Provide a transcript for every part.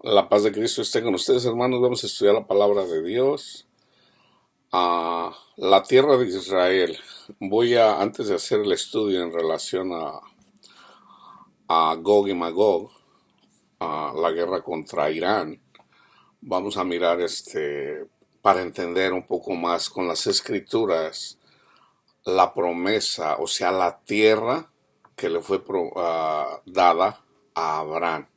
La paz de Cristo esté con ustedes, hermanos. Vamos a estudiar la palabra de Dios. La tierra de Israel. Antes de hacer el estudio en relación a Gog y Magog, a la guerra contra Irán, vamos a mirar para entender un poco más con las escrituras la promesa, o sea, la tierra que le fue dada a Abraham.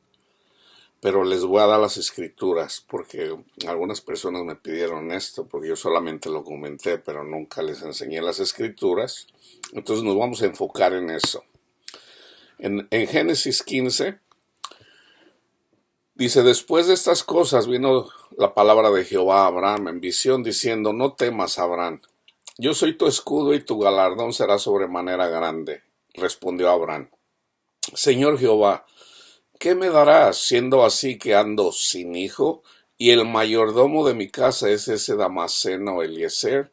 Pero les voy a dar las escrituras porque algunas personas me pidieron esto, porque yo solamente lo comenté, pero nunca les enseñé las escrituras. Entonces nos vamos a enfocar en eso. En Génesis 15 dice: después de estas cosas vino la palabra de Jehová a Abraham en visión, diciendo: no temas, Abraham, yo soy tu escudo y tu galardón será sobremanera grande. Respondió Abraham: Señor Jehová, ¿qué me darás, siendo así que ando sin hijo, y el mayordomo de mi casa es ese Damaseno Eliezer?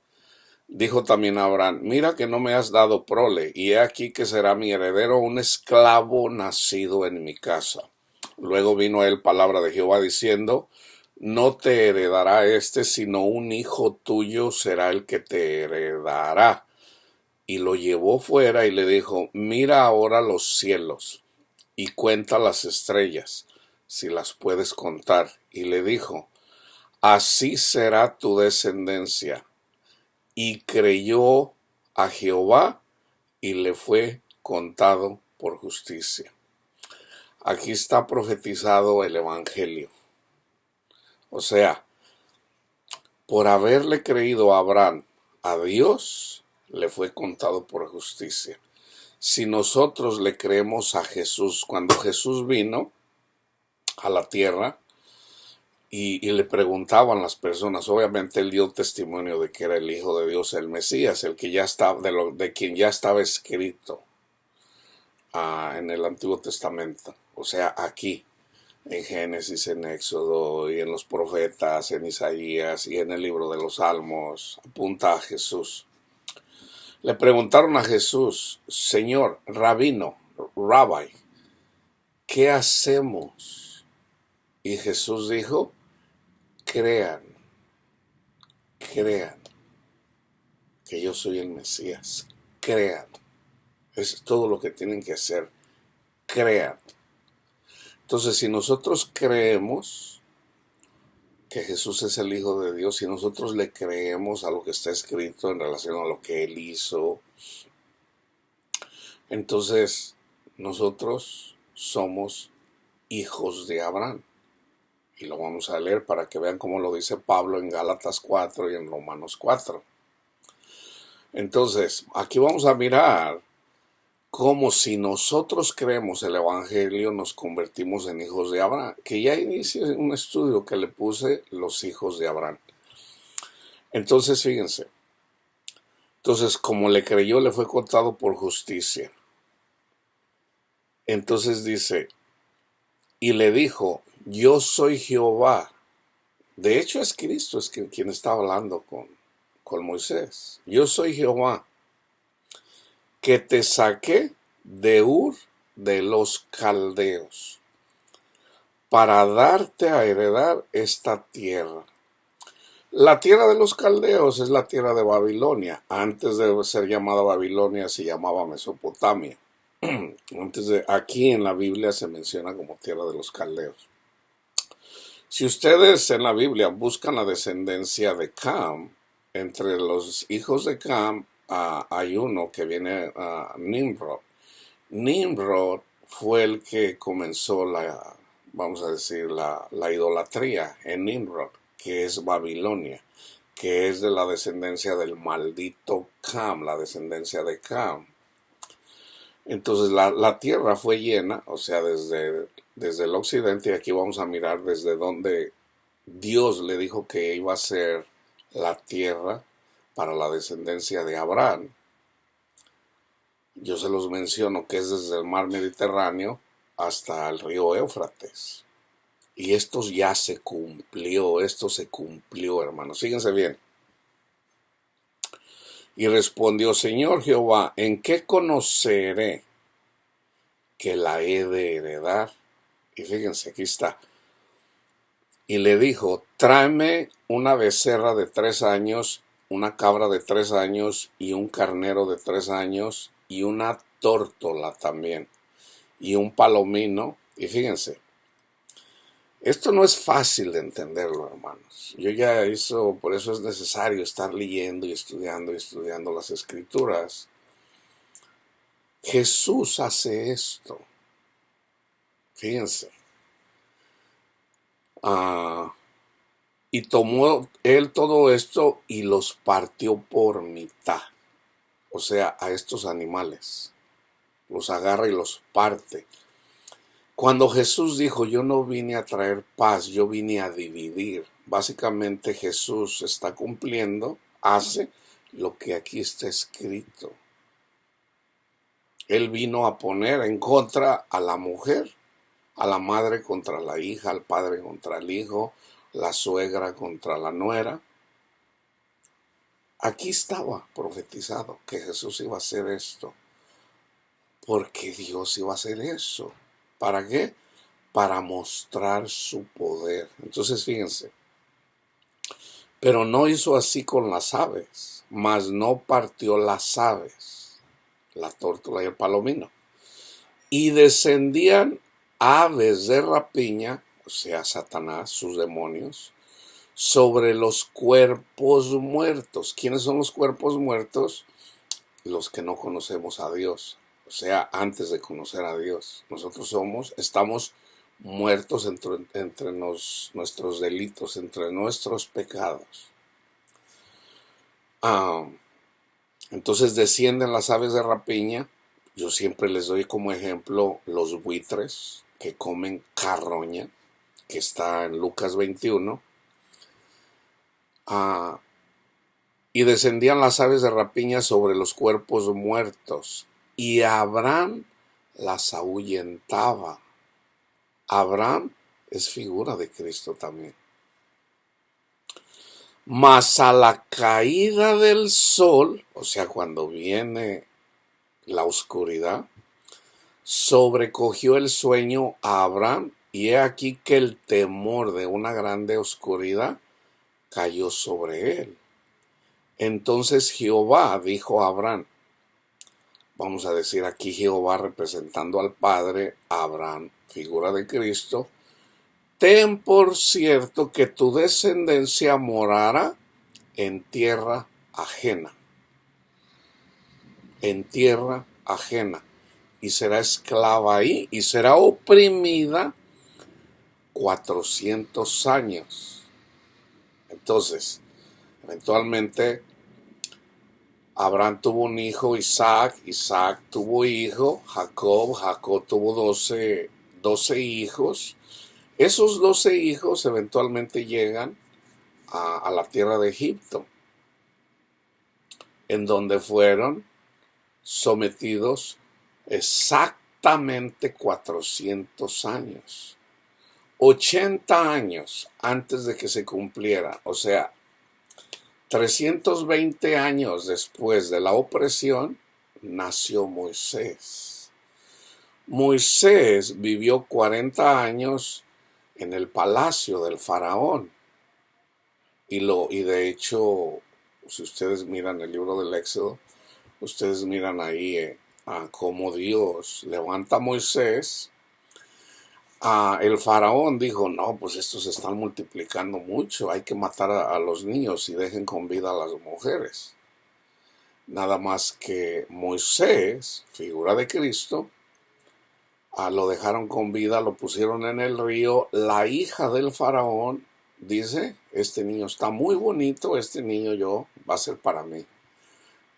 Dijo también Abraham: mira que no me has dado prole, y he aquí que será mi heredero un esclavo nacido en mi casa. Luego vino a él palabra de Jehová diciendo: no te heredará sino un hijo tuyo será el que te heredará. Y lo llevó fuera y le dijo: mira ahora los cielos y cuenta las estrellas, si las puedes contar. Y le dijo: así será tu descendencia. Y creyó a Jehová y le fue contado por justicia. Aquí está profetizado el Evangelio. O sea, por haberle creído a Abraham a Dios, le fue contado por justicia. Si nosotros le creemos a Jesús, cuando Jesús vino a la tierra, y le preguntaban las personas, obviamente él dio testimonio de que era el Hijo de Dios, el Mesías, el que ya estaba, de quien ya estaba escrito en el Antiguo Testamento, o sea, aquí, en Génesis, en Éxodo, y en los profetas, en Isaías, y en el libro de los Salmos, apunta a Jesús. Le preguntaron a Jesús: Señor, Rabino, Rabbi, ¿qué hacemos? Y Jesús dijo: crean que yo soy el Mesías, crean. Es todo lo que tienen que hacer, crean. Entonces, si nosotros creemos que Jesús es el Hijo de Dios, si nosotros le creemos a lo que está escrito en relación a lo que Él hizo, entonces nosotros somos hijos de Abraham. Y lo vamos a leer para que vean cómo lo dice Pablo en Gálatas 4 y en Romanos 4. Entonces, aquí vamos a mirar cómo si nosotros creemos el Evangelio nos convertimos en hijos de Abraham, que ya inicié un estudio que le puse los hijos de Abraham. Entonces, fíjense, entonces como le creyó le fue contado por justicia. Entonces dice, y le dijo: yo soy Jehová. De hecho es Cristo es quien está hablando con Moisés. Yo soy Jehová, que te saqué de Ur de los caldeos, para darte a heredar esta tierra. La tierra de los caldeos es la tierra de Babilonia. Antes de ser llamada Babilonia se llamaba Mesopotamia. Aquí en la Biblia se menciona como tierra de los caldeos. Si ustedes en la Biblia buscan la descendencia de Cam, entre los hijos de Cam hay uno que viene a Nimrod. Nimrod fue el que comenzó vamos a decir, la idolatría en Nimrod, que es Babilonia, que es de la descendencia del maldito Cam, la descendencia de Cam. Entonces la tierra fue llena, o sea, desde el occidente, y aquí vamos a mirar desde donde Dios le dijo que iba a ser la tierra para la descendencia de Abraham. Yo se los menciono que es desde el mar Mediterráneo hasta el río Éufrates. Y esto se cumplió, hermanos. Fíjense bien. Y respondió: Señor Jehová, ¿en qué conoceré que la he de heredar? Y fíjense, aquí está. y le dijo, tráeme una becerra de 3 años, una cabra de 3 años y un carnero de 3 años y una tórtola también y un palomino. Y fíjense, esto no es fácil de entenderlo, hermanos. Por eso es necesario estar leyendo y estudiando las escrituras. Jesús hace esto. Fíjense. Y tomó él todo esto y los partió por mitad. O sea, a estos animales. Los agarra y los parte. Cuando Jesús dijo, yo no vine a traer paz, yo vine a dividir. Básicamente Jesús está cumpliendo, hace lo que aquí está escrito. Él vino a poner en contra a la mujer, a la madre contra la hija, al padre contra el hijo, la suegra contra la nuera. Aquí estaba profetizado que Jesús iba a hacer esto. Porque Dios iba a hacer eso. ¿Para qué? Para mostrar su poder. Entonces fíjense, pero no hizo así con las aves, mas no partió las aves, la tórtola y el palomino. Y descendían aves de rapiña, o sea, Satanás, sus demonios, sobre los cuerpos muertos. ¿Quiénes son los cuerpos muertos? Los que no conocemos a Dios. O sea, antes de conocer a Dios. Nosotros estamos muertos entre nuestros delitos, entre nuestros pecados. Entonces descienden las aves de rapiña. Yo siempre les doy como ejemplo los buitres que comen carroña, que está en Lucas 21. Y descendían las aves de rapiña sobre los cuerpos muertos, y Abraham las ahuyentaba. Abraham es figura de Cristo también. Mas a la caída del sol, o sea, cuando viene la oscuridad, sobrecogió el sueño a Abraham, y he aquí que el temor de una grande oscuridad cayó sobre él. Entonces Jehová dijo a Abraham, vamos a decir aquí Jehová representando al Padre, Abraham, figura de Cristo, ten por cierto que tu descendencia morará en tierra ajena, y será esclava ahí, y será oprimida 400 años. Entonces, eventualmente, Abraham tuvo un hijo, Isaac tuvo hijo, Jacob tuvo 12 hijos. Esos 12 hijos eventualmente llegan a la tierra de Egipto, en donde fueron sometidos exactamente 400 años. 80 años antes de que se cumpliera, o sea, 320 años después de la opresión, nació Moisés. Moisés vivió 40 años en el palacio del faraón. Y de hecho, si ustedes miran el libro del Éxodo, ustedes miran ahí cómo Dios levanta a Moisés. El faraón dijo, no, pues estos se están multiplicando mucho, hay que matar a los niños y dejen con vida a las mujeres. Nada más que Moisés, figura de Cristo, lo dejaron con vida, lo pusieron en el río. La hija del faraón dice, este niño está muy bonito, este niño va a ser para mí.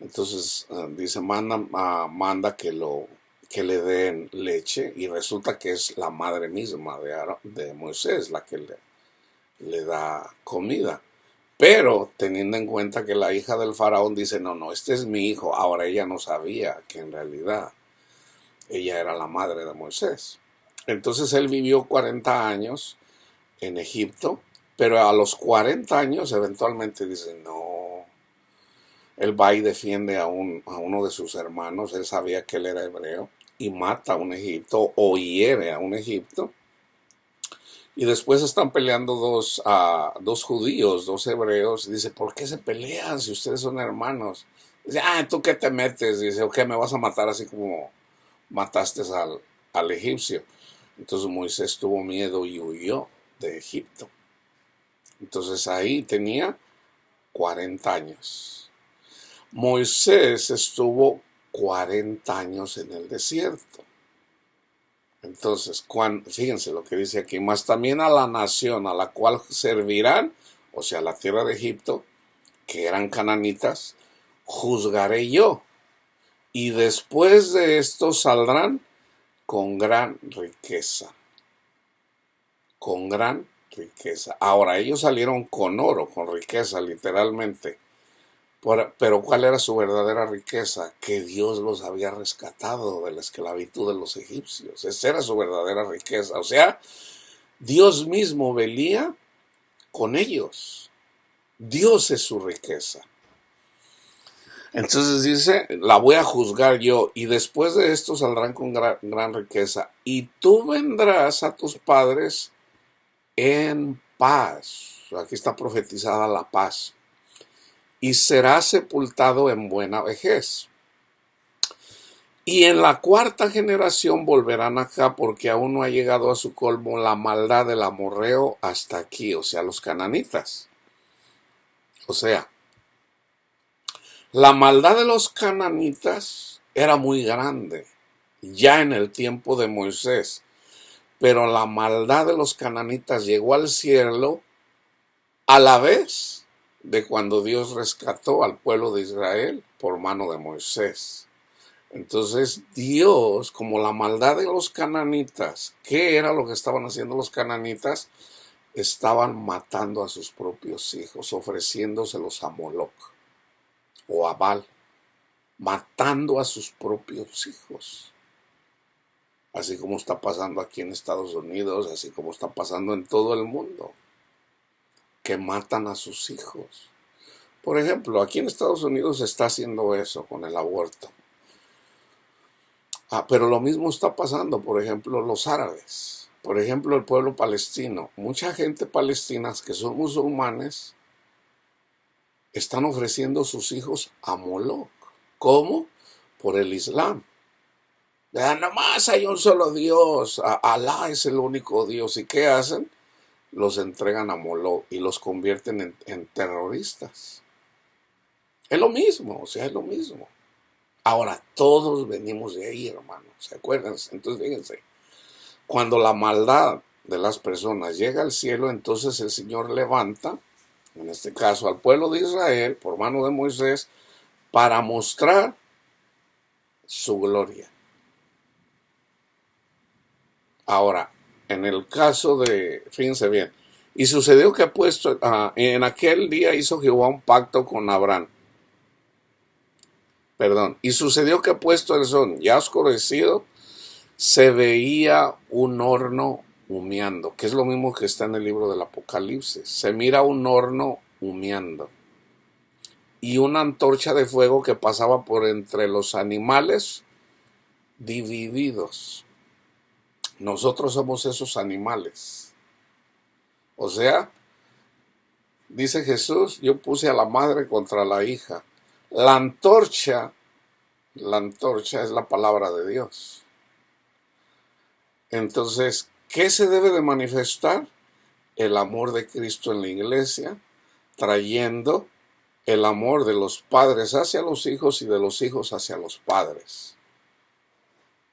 Entonces dice, manda que le den leche, y resulta que es la madre misma de Moisés la que le da comida. Pero teniendo en cuenta que la hija del faraón dice, no, este es mi hijo. Ahora ella no sabía que en realidad ella era la madre de Moisés. Entonces él vivió 40 años en Egipto, pero a los 40 años eventualmente dice, no. Él va y defiende a uno de sus hermanos. Él sabía que él era hebreo, y mata a un egipto o hiere a un egipto. Y después están peleando dos judíos, dos hebreos. Y dice, ¿por qué se pelean si ustedes son hermanos? Dice, ¿tú qué te metes? Dice, ok, me vas a matar así como mataste al egipcio. Entonces Moisés tuvo miedo y huyó de Egipto. Entonces ahí tenía 40 años. Moisés estuvo 40 años en el desierto. Entonces, fíjense lo que dice aquí, más también a la nación a la cual servirán, o sea, la tierra de Egipto, que eran cananitas, juzgaré yo. Y después de esto saldrán con gran riqueza. Con gran riqueza. Ahora, ellos salieron con oro, con riqueza, literalmente. Pero ¿cuál era su verdadera riqueza? Que Dios los había rescatado de la esclavitud de los egipcios. Esa era su verdadera riqueza. O sea, Dios mismo velía con ellos. Dios es su riqueza. Entonces dice, la voy a juzgar yo, y después de esto saldrán con gran riqueza. Y tú vendrás a tus padres en paz. Aquí está profetizada la paz. Y será sepultado en buena vejez. Y en la cuarta generación volverán acá, porque aún no ha llegado a su colmo la maldad del amorreo hasta aquí, o sea, los cananitas. O sea, la maldad de los cananitas era muy grande, ya en el tiempo de Moisés, pero la maldad de los cananitas llegó al cielo a la vez de cuando Dios rescató al pueblo de Israel por mano de Moisés. Entonces Dios, como la maldad de los cananitas, ¿qué era lo que estaban haciendo los cananitas? Estaban matando a sus propios hijos, ofreciéndoselos a Moloc o a Baal, matando a sus propios hijos. Así como está pasando aquí en Estados Unidos, así como está pasando en todo el mundo, que matan a sus hijos. Por ejemplo, aquí en Estados Unidos se está haciendo eso con el aborto. Pero lo mismo está pasando, por ejemplo, los árabes. Por ejemplo, el pueblo palestino. Mucha gente palestina que son musulmanes están ofreciendo sus hijos a Moloc. ¿Cómo? Por el Islam. Nomás hay un solo Dios. Alá es el único Dios. ¿Y qué hacen? Los entregan a Moloc y los convierten en terroristas. Es lo mismo, o sea, es lo mismo. Ahora, todos venimos de ahí, hermanos, ¿se acuerdan? Entonces, fíjense, cuando la maldad de las personas llega al cielo, entonces el Señor levanta, en este caso al pueblo de Israel, por mano de Moisés, para mostrar su gloria. Ahora, en el caso de, fíjense bien, y sucedió que en aquel día hizo Jehová un pacto con Abraham. Y sucedió que puesto el sol ya oscurecido, se veía un horno humeando, que es lo mismo que está en el libro del Apocalipsis. Se mira un horno humeando y una antorcha de fuego que pasaba por entre los animales divididos. Nosotros somos esos animales. O sea, dice Jesús, yo puse a la madre contra la hija. La antorcha es la palabra de Dios. Entonces, ¿qué se debe de manifestar? El amor de Cristo en la iglesia, trayendo el amor de los padres hacia los hijos y de los hijos hacia los padres.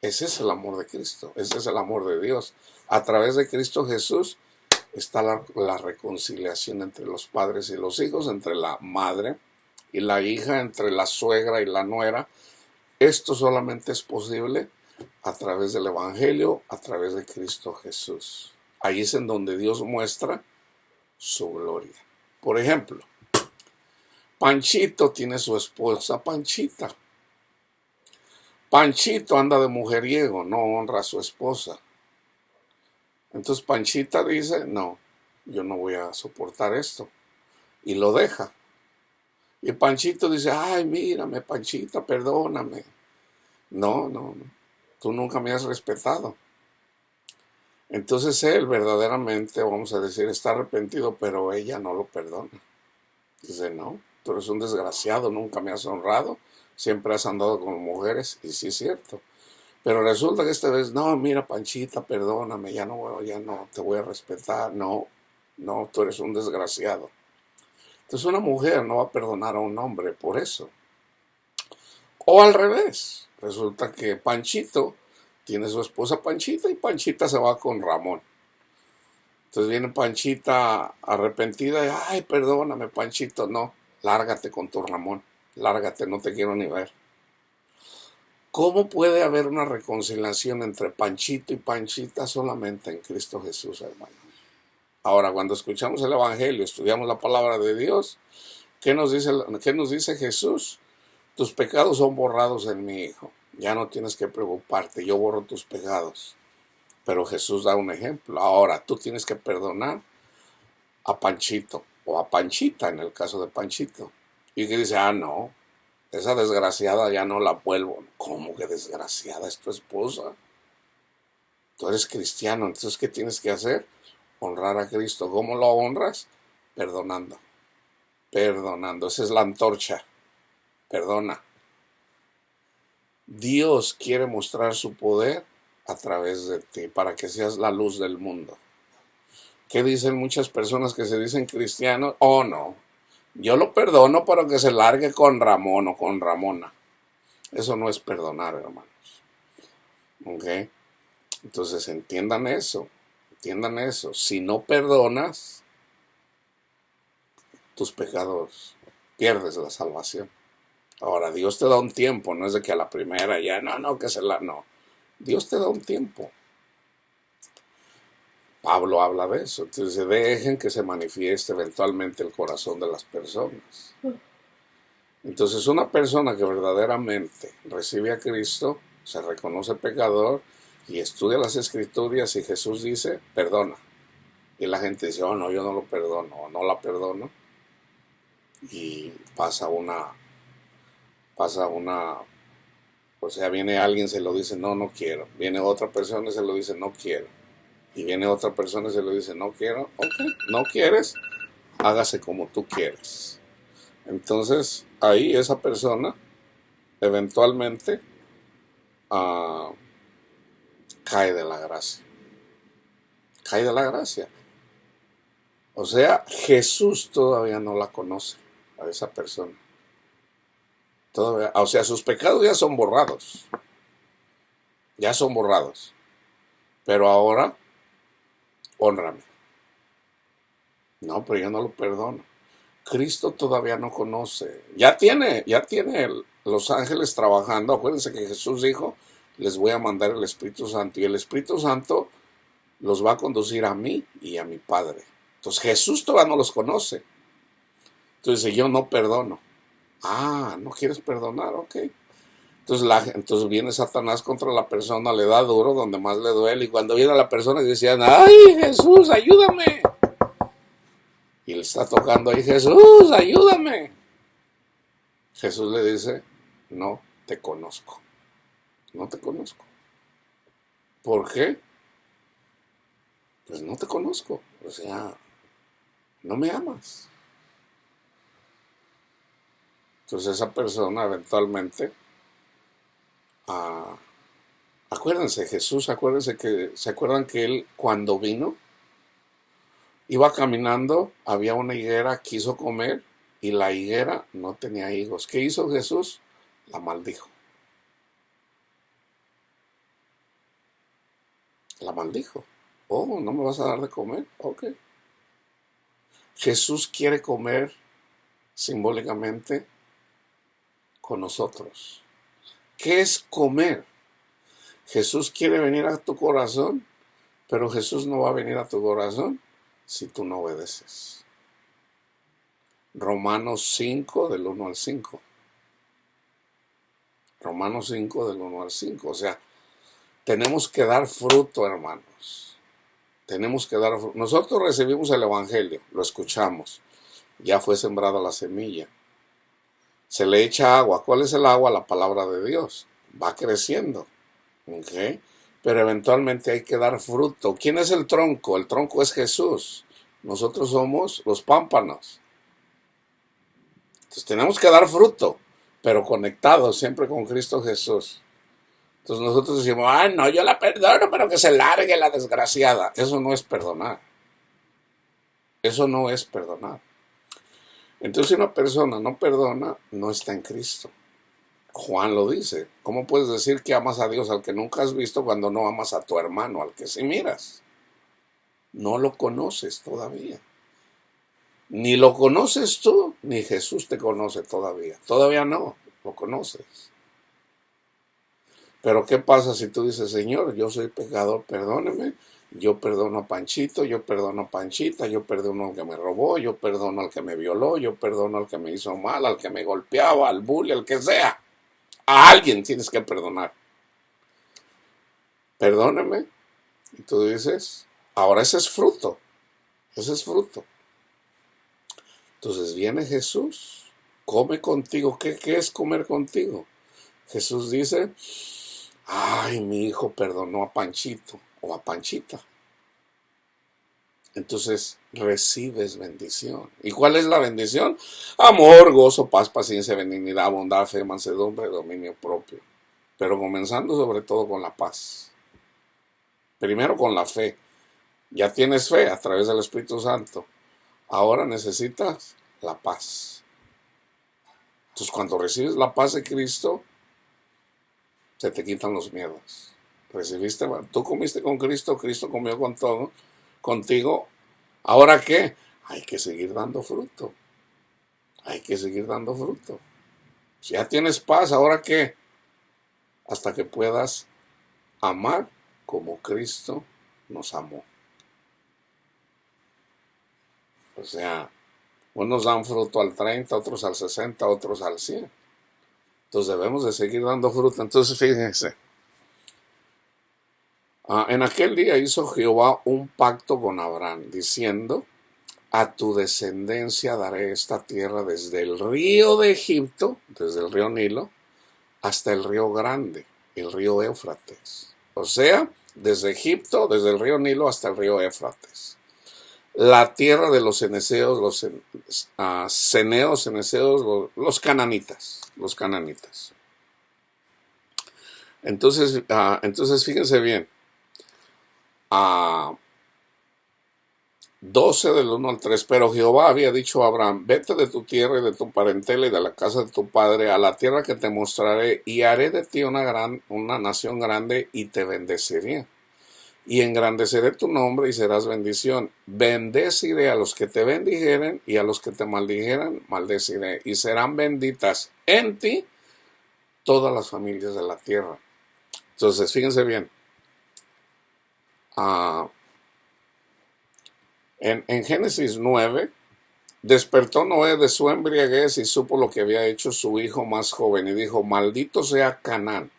Ese es el amor de Cristo, ese es el amor de Dios. A través de Cristo Jesús está la reconciliación entre los padres y los hijos, entre la madre y la hija, entre la suegra y la nuera. Esto solamente es posible a través del Evangelio, a través de Cristo Jesús. Ahí es en donde Dios muestra su gloria. Por ejemplo, Panchito tiene su esposa Panchita. Panchito anda de mujeriego, no honra a su esposa. Entonces Panchita dice, no, yo no voy a soportar esto. Y lo deja. Y Panchito dice, ay, mírame, Panchita, perdóname. No, tú nunca me has respetado. Entonces él verdaderamente, vamos a decir, está arrepentido, pero ella no lo perdona. Dice, no, tú eres un desgraciado, nunca me has honrado, siempre has andado con mujeres, y sí es cierto. Pero resulta que esta vez, no, mira, Panchita, perdóname, ya no te voy a respetar. No, no, tú eres un desgraciado. Entonces una mujer no va a perdonar a un hombre por eso. O al revés, resulta que Panchito tiene su esposa Panchita y Panchita se va con Ramón. Entonces viene Panchita arrepentida y, ay, perdóname, Panchito, no, lárgate con tu Ramón, lárgate, no te quiero ni ver. ¿Cómo puede haber una reconciliación entre Panchito y Panchita? Solamente en Cristo Jesús, hermano. Ahora, cuando escuchamos el Evangelio, estudiamos la palabra de Dios, qué nos dice Jesús? Tus pecados son borrados en mi Hijo. Ya no tienes que preocuparte, yo borro tus pecados. Pero Jesús da un ejemplo. Ahora, tú tienes que perdonar a Panchito o a Panchita, en el caso de Panchito. Y que dice, ah, no, esa desgraciada ya no la vuelvo. ¿Cómo que desgraciada? Es tu esposa. Tú eres cristiano, entonces ¿qué tienes que hacer? Honrar a Cristo. ¿Cómo lo honras? Perdonando. Perdonando. Esa es la antorcha. Perdona. Dios quiere mostrar su poder a través de ti para que seas la luz del mundo. ¿Qué dicen muchas personas que se dicen cristianos? Oh, no. Yo lo perdono para que se largue con Ramón o con Ramona. Eso no es perdonar, hermanos. ¿Ok? Entonces entiendan eso. Entiendan eso. Si no perdonas tus pecados, pierdes la salvación. Ahora, Dios te da un tiempo. No es de que a la primera ya, no, que se la... No. Dios te da un tiempo. Pablo habla de eso. Entonces dejen que se manifieste eventualmente el corazón de las personas. Entonces una persona que verdaderamente recibe a Cristo, se reconoce pecador y estudia las Escrituras y Jesús dice, perdona. Y la gente dice, oh no, yo no lo perdono, o no la perdono. Y o sea, viene alguien, se lo dice, no quiero. Viene otra persona y se lo dice, no quiero. Y viene otra persona y se lo dice, no quiero. Ok, no quieres, hágase como tú quieres. Entonces, ahí esa persona eventualmente cae de la gracia. Cae de la gracia. O sea, Jesús todavía no la conoce a esa persona. Todavía, o sea, sus pecados ya son borrados. Ya son borrados. Pero ahora, hónrame. No, pero yo no lo perdono. Cristo todavía no conoce. Ya tiene los ángeles trabajando. Acuérdense que Jesús dijo, les voy a mandar el Espíritu Santo. Y el Espíritu Santo los va a conducir a mí y a mi Padre. Entonces Jesús todavía no los conoce. Entonces dice, yo no perdono. Ah, ¿no quieres perdonar? Ok. Entonces viene Satanás contra la persona, le da duro donde más le duele. Y cuando viene la persona decían, ¡ay, Jesús, ayúdame! Y le está tocando ahí, Jesús, ayúdame. Jesús le dice, no te conozco. No te conozco. ¿Por qué? Pues no te conozco. O sea, no me amas. Entonces esa persona eventualmente, acuérdense, Jesús, ¿se acuerdan que él cuando vino? Iba caminando, había una higuera, quiso comer y la higuera no tenía higos. ¿Qué hizo Jesús? La maldijo. La maldijo. Oh, ¿no me vas a dar de comer? Ok. Jesús quiere comer simbólicamente con nosotros. ¿Qué es comer? Jesús quiere venir a tu corazón, pero Jesús no va a venir a tu corazón si tú no obedeces. Romanos 5 del 1 al 5. Romanos 5 del 1 al 5. O sea, tenemos que dar fruto, hermanos. Tenemos que dar fruto. Nosotros recibimos el Evangelio, lo escuchamos. Ya fue sembrada la semilla. Se le echa agua. ¿Cuál es el agua? La palabra de Dios. Va creciendo. ¿Ok? pero eventualmente hay que dar fruto. ¿Quién es el tronco? El tronco es Jesús. Nosotros somos los pámpanos. Entonces tenemos que dar fruto, pero conectados siempre con Cristo Jesús. Entonces nosotros decimos, no, yo la perdono, pero que se largue la desgraciada. Eso no es perdonar. Eso no es perdonar. Entonces si una persona no perdona, no está en Cristo. Juan lo dice. ¿Cómo puedes decir que amas a Dios al que nunca has visto cuando no amas a tu hermano, al que sí miras? No lo conoces todavía. Ni lo conoces tú, ni Jesús te conoce todavía. Todavía no, lo conoces. Pero ¿qué pasa si tú dices, Señor, yo soy pecador, perdóneme? Yo perdono a Panchito, yo perdono a Panchita, yo perdono al que me robó, yo perdono al que me violó, yo perdono al que me hizo mal, al que me golpeaba, al bully, al que sea. A alguien tienes que perdonar. Perdóname. Y tú dices, ahora ese es fruto. Ese es fruto. Entonces viene Jesús, come contigo. ¿Qué es comer contigo? Jesús dice, ay, mi hijo perdonó a Panchito o a Panchita. Entonces recibes bendición. ¿Y cuál es la bendición? Amor, gozo, paz, paciencia, benignidad, bondad, fe, mansedumbre, dominio propio. Pero comenzando sobre todo con la paz. Primero con la fe. Ya tienes fe a través del Espíritu Santo. Ahora necesitas la paz. Entonces cuando recibes la paz de Cristo, se te quitan los miedos. Tú comiste con Cristo, Cristo comió con todo, contigo. ¿Ahora qué? Hay que seguir dando fruto. Hay que seguir dando fruto. Si ya tienes paz, ¿ahora qué? Hasta que puedas amar como Cristo nos amó. O sea, unos dan fruto al 30, otros al 60, otros al 100. Entonces debemos de seguir dando fruto. Entonces fíjense, en aquel día hizo Jehová un pacto con Abraham, diciendo, a tu descendencia daré esta tierra desde el río de Egipto, desde el río Nilo, hasta el río Grande, el río Éufrates. O sea, desde Egipto, desde el río Nilo hasta el río Éufrates. La tierra de los ceneos, los cananitas, Entonces fíjense bien, 12 del 1 al 3, pero Jehová había dicho a Abraham, vete de tu tierra y de tu parentela y de la casa de tu padre a la tierra que te mostraré y haré de ti una nación grande y te bendeciré. Y engrandeceré tu nombre y serás bendición. Bendeciré a los que te bendijeren y a los que te maldijeren, maldeciré. Y serán benditas en ti todas las familias de la tierra. Entonces, fíjense bien. En Génesis 9, despertó Noé de su embriaguez y supo lo que había hecho su hijo más joven. Y dijo, maldito sea Canaán,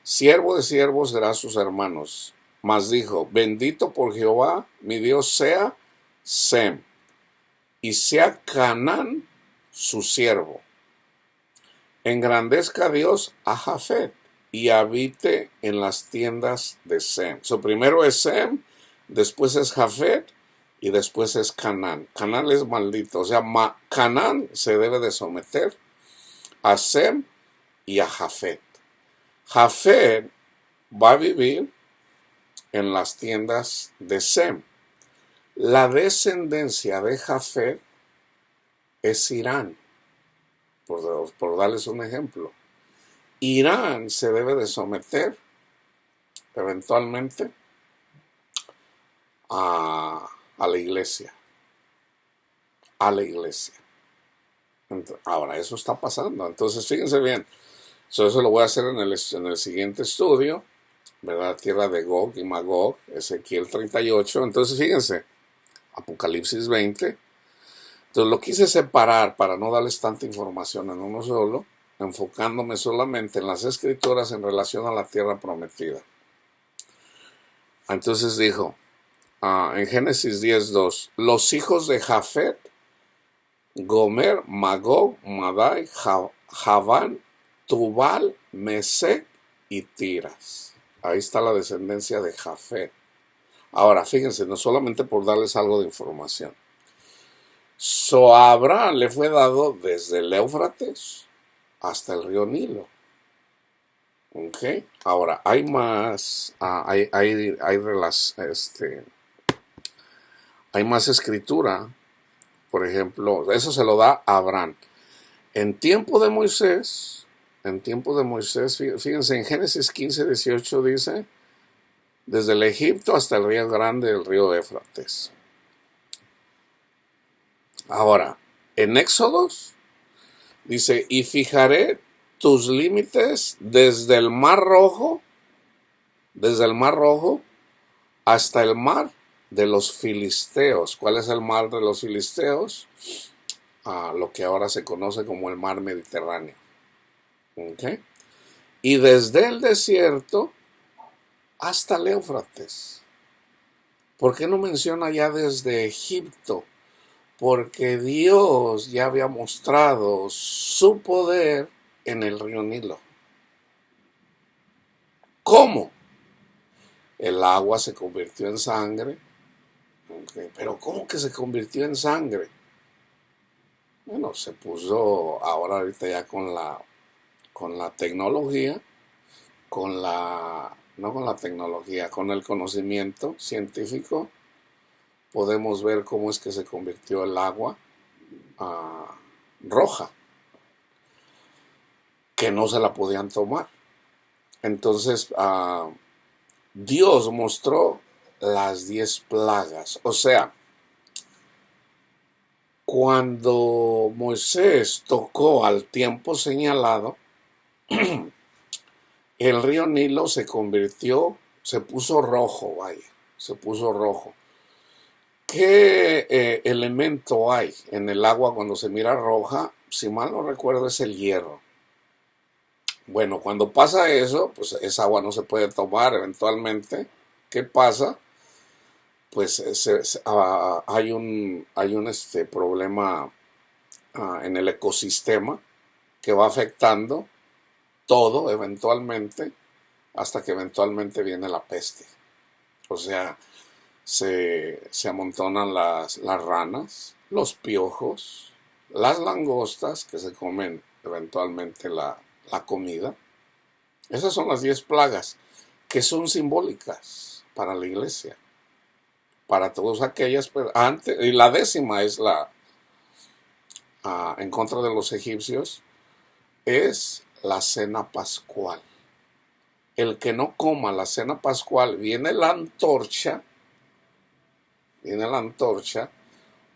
siervo de siervos será sus hermanos. Mas dijo, bendito por Jehová, mi Dios sea Sem, y sea Canaán su siervo. Engrandezca a Dios a Jafet, y habite en las tiendas de Sem. Primero es Sem, después es Jafet, y después es Canaán. Canaán es maldito, o sea, Canaán se debe de someter a Sem y a Jafet. Jafet va a vivir en las tiendas de Sem. La descendencia de Jafet es Irán, por darles un ejemplo. Irán se debe de someter eventualmente a la iglesia. Ahora, eso está pasando. Entonces, fíjense bien. Eso lo voy a hacer en el siguiente estudio, ¿verdad? Tierra de Gog y Magog, Ezequiel 38. Entonces, fíjense, Apocalipsis 20. Entonces, lo quise separar para no darles tanta información en uno solo, enfocándome solamente en las escrituras en relación a la tierra prometida. Entonces dijo, en Génesis 10:2, los hijos de Jafet, Gomer, Magog, Madai, Javán, Tubal, Mesec y Tiras. Ahí está la descendencia de Jafet. Ahora, fíjense, no solamente por darles algo de información. A Abraham le fue dado desde el Éufrates hasta el río Nilo. ¿Ok? Ahora, hay más, hay más escritura. Por ejemplo, eso se lo da a Abraham. En tiempo de Moisés, fíjense, en Génesis 15:18 dice, desde el Egipto hasta el río grande, el río Éufrates. Ahora, en Éxodos dice, y fijaré tus límites desde el mar rojo hasta el mar de los filisteos. ¿Cuál es el mar de los filisteos? Lo que ahora se conoce como el mar Mediterráneo. ¿Okay? Y desde el desierto hasta el Éufrates. ¿Por qué no menciona ya desde Egipto? Porque Dios ya había mostrado su poder en el río Nilo. ¿Cómo? El agua se convirtió en sangre. Okay. Pero ¿cómo que se convirtió en sangre? Bueno, se puso ahorita ya con la tecnología, no con la tecnología, con el conocimiento científico, podemos ver cómo es que se convirtió el agua roja, que no se la podían tomar. Entonces, Dios mostró las 10 plagas. O sea, cuando Moisés tocó al tiempo señalado, el río Nilo se puso rojo, vaya, se puso rojo. ¿Qué elemento hay en el agua cuando se mira roja? Si mal no recuerdo, es el hierro. Bueno, cuando pasa eso, pues esa agua no se puede tomar eventualmente. ¿Qué pasa? Pues hay un problema en el ecosistema que va afectando todo eventualmente, hasta que eventualmente viene la peste. O sea, se amontonan las ranas, los piojos, las langostas que se comen eventualmente la comida. Esas son las 10 plagas que son simbólicas para la iglesia, para todas aquellas, antes, y la 10ª es en contra de los egipcios, es la cena pascual. El que no coma la cena pascual, viene la antorcha,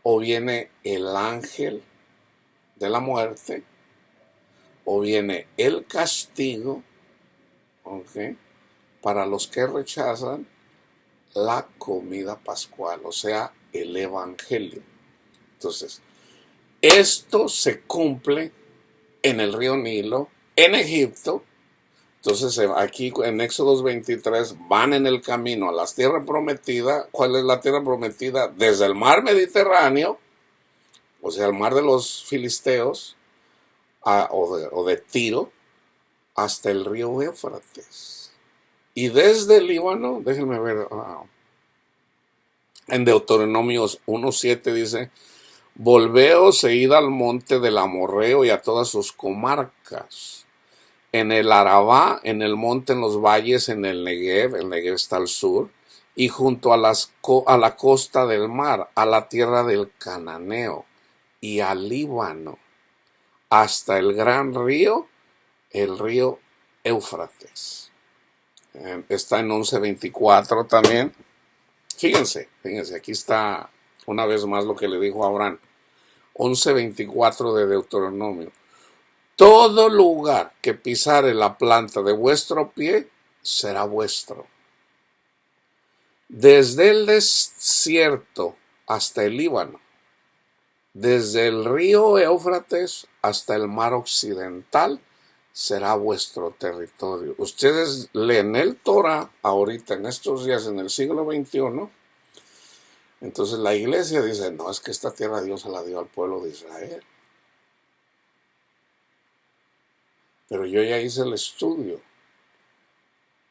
o viene el ángel de la muerte, o viene el castigo, ¿okay?, para los que rechazan la comida pascual, o sea, el evangelio. Entonces, esto se cumple en el río Nilo, en Egipto. Entonces, aquí en Éxodo 23 van en el camino a la tierra prometida. ¿Cuál es la tierra prometida? Desde el mar Mediterráneo, o sea, el mar de los filisteos, o de Tiro, hasta el río Éufrates. Y desde el Líbano, déjenme ver, en Deuteronomios 1:7 dice, volveos e id al monte del Amorreo y a todas sus comarcas, en el Arabá, en el monte, en los valles, en el Negev está al sur, y junto a la costa del mar, a la tierra del Cananeo, y al Líbano, hasta el gran río, el río Éufrates. Está en 11:24 también. Fíjense, aquí está una vez más lo que le dijo a Abraham. 11:24 de Deuteronomio. Todo lugar que pisare la planta de vuestro pie será vuestro. Desde el desierto hasta el Líbano, desde el río Éufrates hasta el mar occidental, será vuestro territorio. Ustedes leen el Torah ahorita, en estos días, en el siglo XXI. Entonces la iglesia dice, no, es que esta tierra Dios se la dio al pueblo de Israel. Pero yo ya hice el estudio.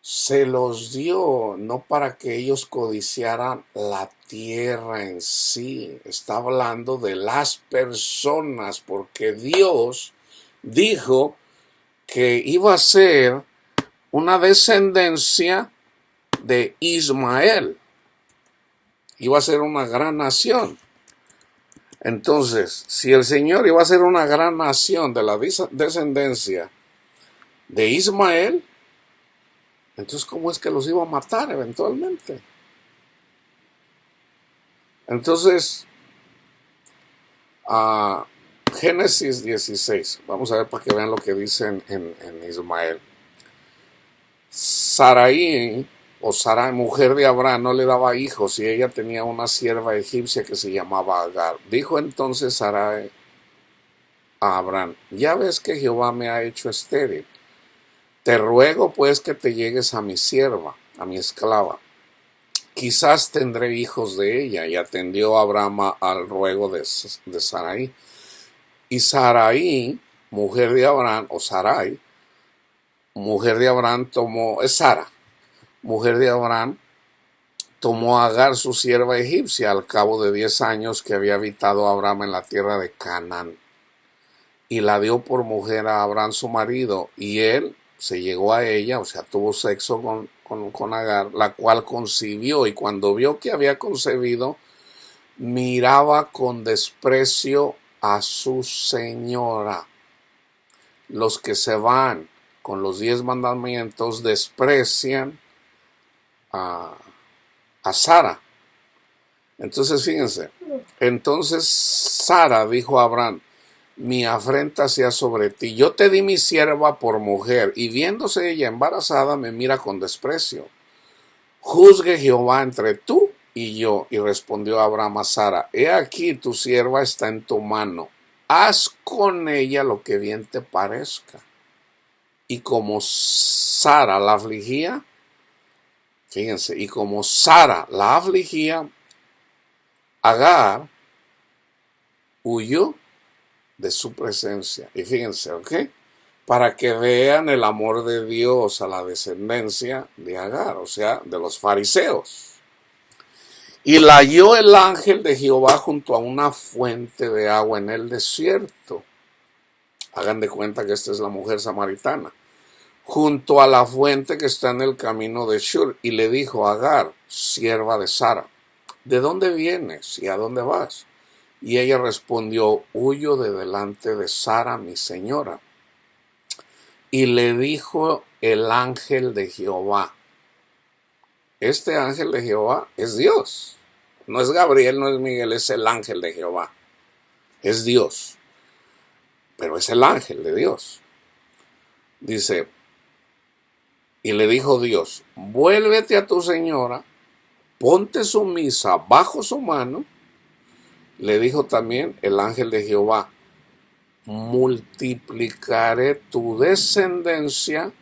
se los dio no para que ellos codiciaran la tierra en sí. Está hablando de las personas, porque Dios dijo que iba a ser una descendencia de Ismael. Iba a ser una gran nación. Entonces, si el Señor iba a ser una gran nación de la descendencia de Ismael, entonces, ¿cómo es que los iba a matar eventualmente? Entonces, Génesis 16, vamos a ver para que vean lo que dice en Ismael. Sarai, o Sarai, mujer de Abraham, no le daba hijos y ella tenía una sierva egipcia que se llamaba Agar. Dijo entonces Sarai a Abraham: ya ves que Jehová me ha hecho estéril. Te ruego pues que te llegues a mi sierva, a mi esclava. Quizás tendré hijos de ella. Y atendió Abraham al ruego de Sarai. Y Sarai, mujer de Abraham, o Sarai, mujer de Abraham Sara, mujer de Abraham, tomó a Agar, su sierva egipcia, al cabo de 10 años que había habitado Abraham en la tierra de Canaán, y la dio por mujer a Abraham su marido, y él se llegó a ella, o sea, tuvo sexo con Agar, la cual concibió, y cuando vio que había concebido, miraba con desprecio a su señora. Los que se van con los 10 mandamientos desprecian a Sara. Entonces, fíjense, entonces Sara dijo a Abraham: mi afrenta sea sobre ti. Yo te di mi sierva por mujer, y viéndose ella embarazada, me mira con desprecio. Juzgue Jehová entre tú y yo. Y respondió Abraham a Sara: he aquí, tu sierva está en tu mano. Haz con ella lo que bien te parezca. Y como Sara la afligía, fíjense, y como Sara la afligía, Agar huyó de su presencia. Y fíjense, ¿ok? Para que vean el amor de Dios a la descendencia de Agar, o sea, de los fariseos. Y la halló el ángel de Jehová junto a una fuente de agua en el desierto. Hagan de cuenta que esta es la mujer samaritana. Junto a la fuente que está en el camino de Shur. Y le dijo a Agar, sierva de Sara: ¿de dónde vienes y a dónde vas? Y ella respondió: huyo de delante de Sara, mi señora. Y le dijo el ángel de Jehová. Este ángel de Jehová es Dios. No es Gabriel, no es Miguel, es el ángel de Jehová. Es Dios. Pero es el ángel de Dios. Dice, y le dijo Dios: vuélvete a tu señora, ponte sumisa bajo su mano. Le dijo también el ángel de Jehová: multiplicaré tu descendencia,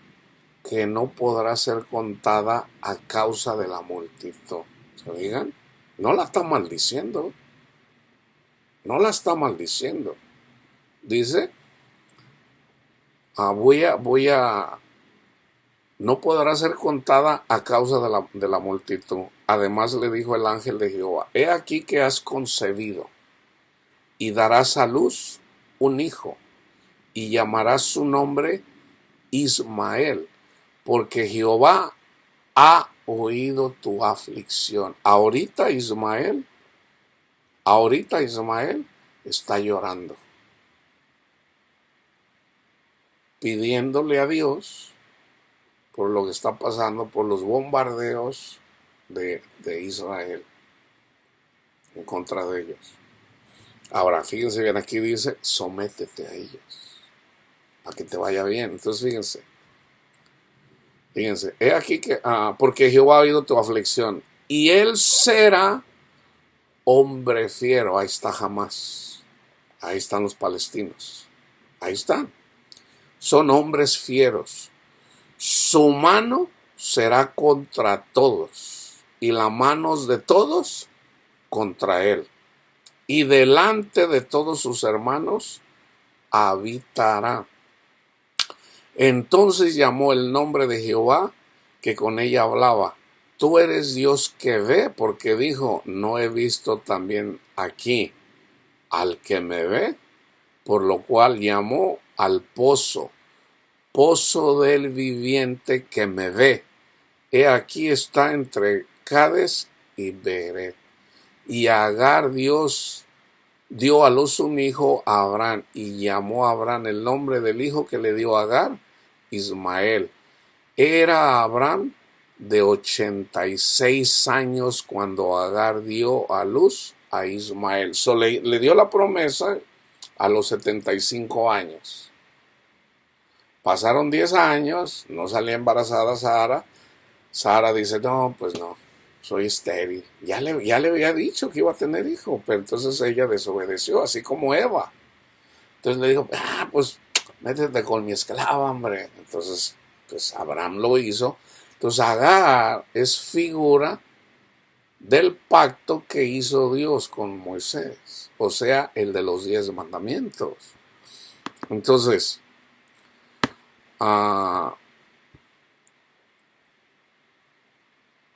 que no podrá ser contada a causa de la multitud. ¿Se digan? No la está maldiciendo. No la está maldiciendo. Dice, no podrá ser contada a causa de la multitud. Además le dijo el ángel de Jehová: he aquí que has concebido y darás a luz un hijo, y llamarás su nombre Ismael, porque Jehová ha oído tu aflicción. Ahorita Ismael está llorando, pidiéndole a Dios por lo que está pasando, por los bombardeos de Israel en contra de ellos. Ahora, fíjense bien, aquí dice, sométete a ellos, para que te vaya bien. Entonces, fíjense, he aquí que, porque Jehová ha oído tu aflicción, y él será hombre fiero. Ahí está Hamás, ahí están los palestinos, ahí están, son hombres fieros. Su mano será contra todos, y las manos de todos contra él. Y delante de todos sus hermanos habitará. Entonces llamó el nombre de Jehová que con ella hablaba: tú eres Dios que ve, porque dijo: no he visto también aquí al que me ve, por lo cual llamó al pozo, pozo del viviente que me ve. He aquí está entre Cades y Beret. Y Agar dio a luz un hijo a Abraham, y llamó a Abraham el nombre del hijo que le dio a Agar, Ismael. Era Abraham de 86 años cuando Agar dio a luz a Ismael. Le dio la promesa a los 75 años. Pasaron 10 años, no salía embarazada Sara. Sara dice: no, pues no, soy estéril. Ya le había dicho que iba a tener hijo, pero entonces ella desobedeció, así como Eva. Entonces le dijo: pues métete con mi esclava, hombre. Entonces, pues Abraham lo hizo. Entonces Agar es figura del pacto que hizo Dios con Moisés, o sea, el de los 10 mandamientos. Entonces,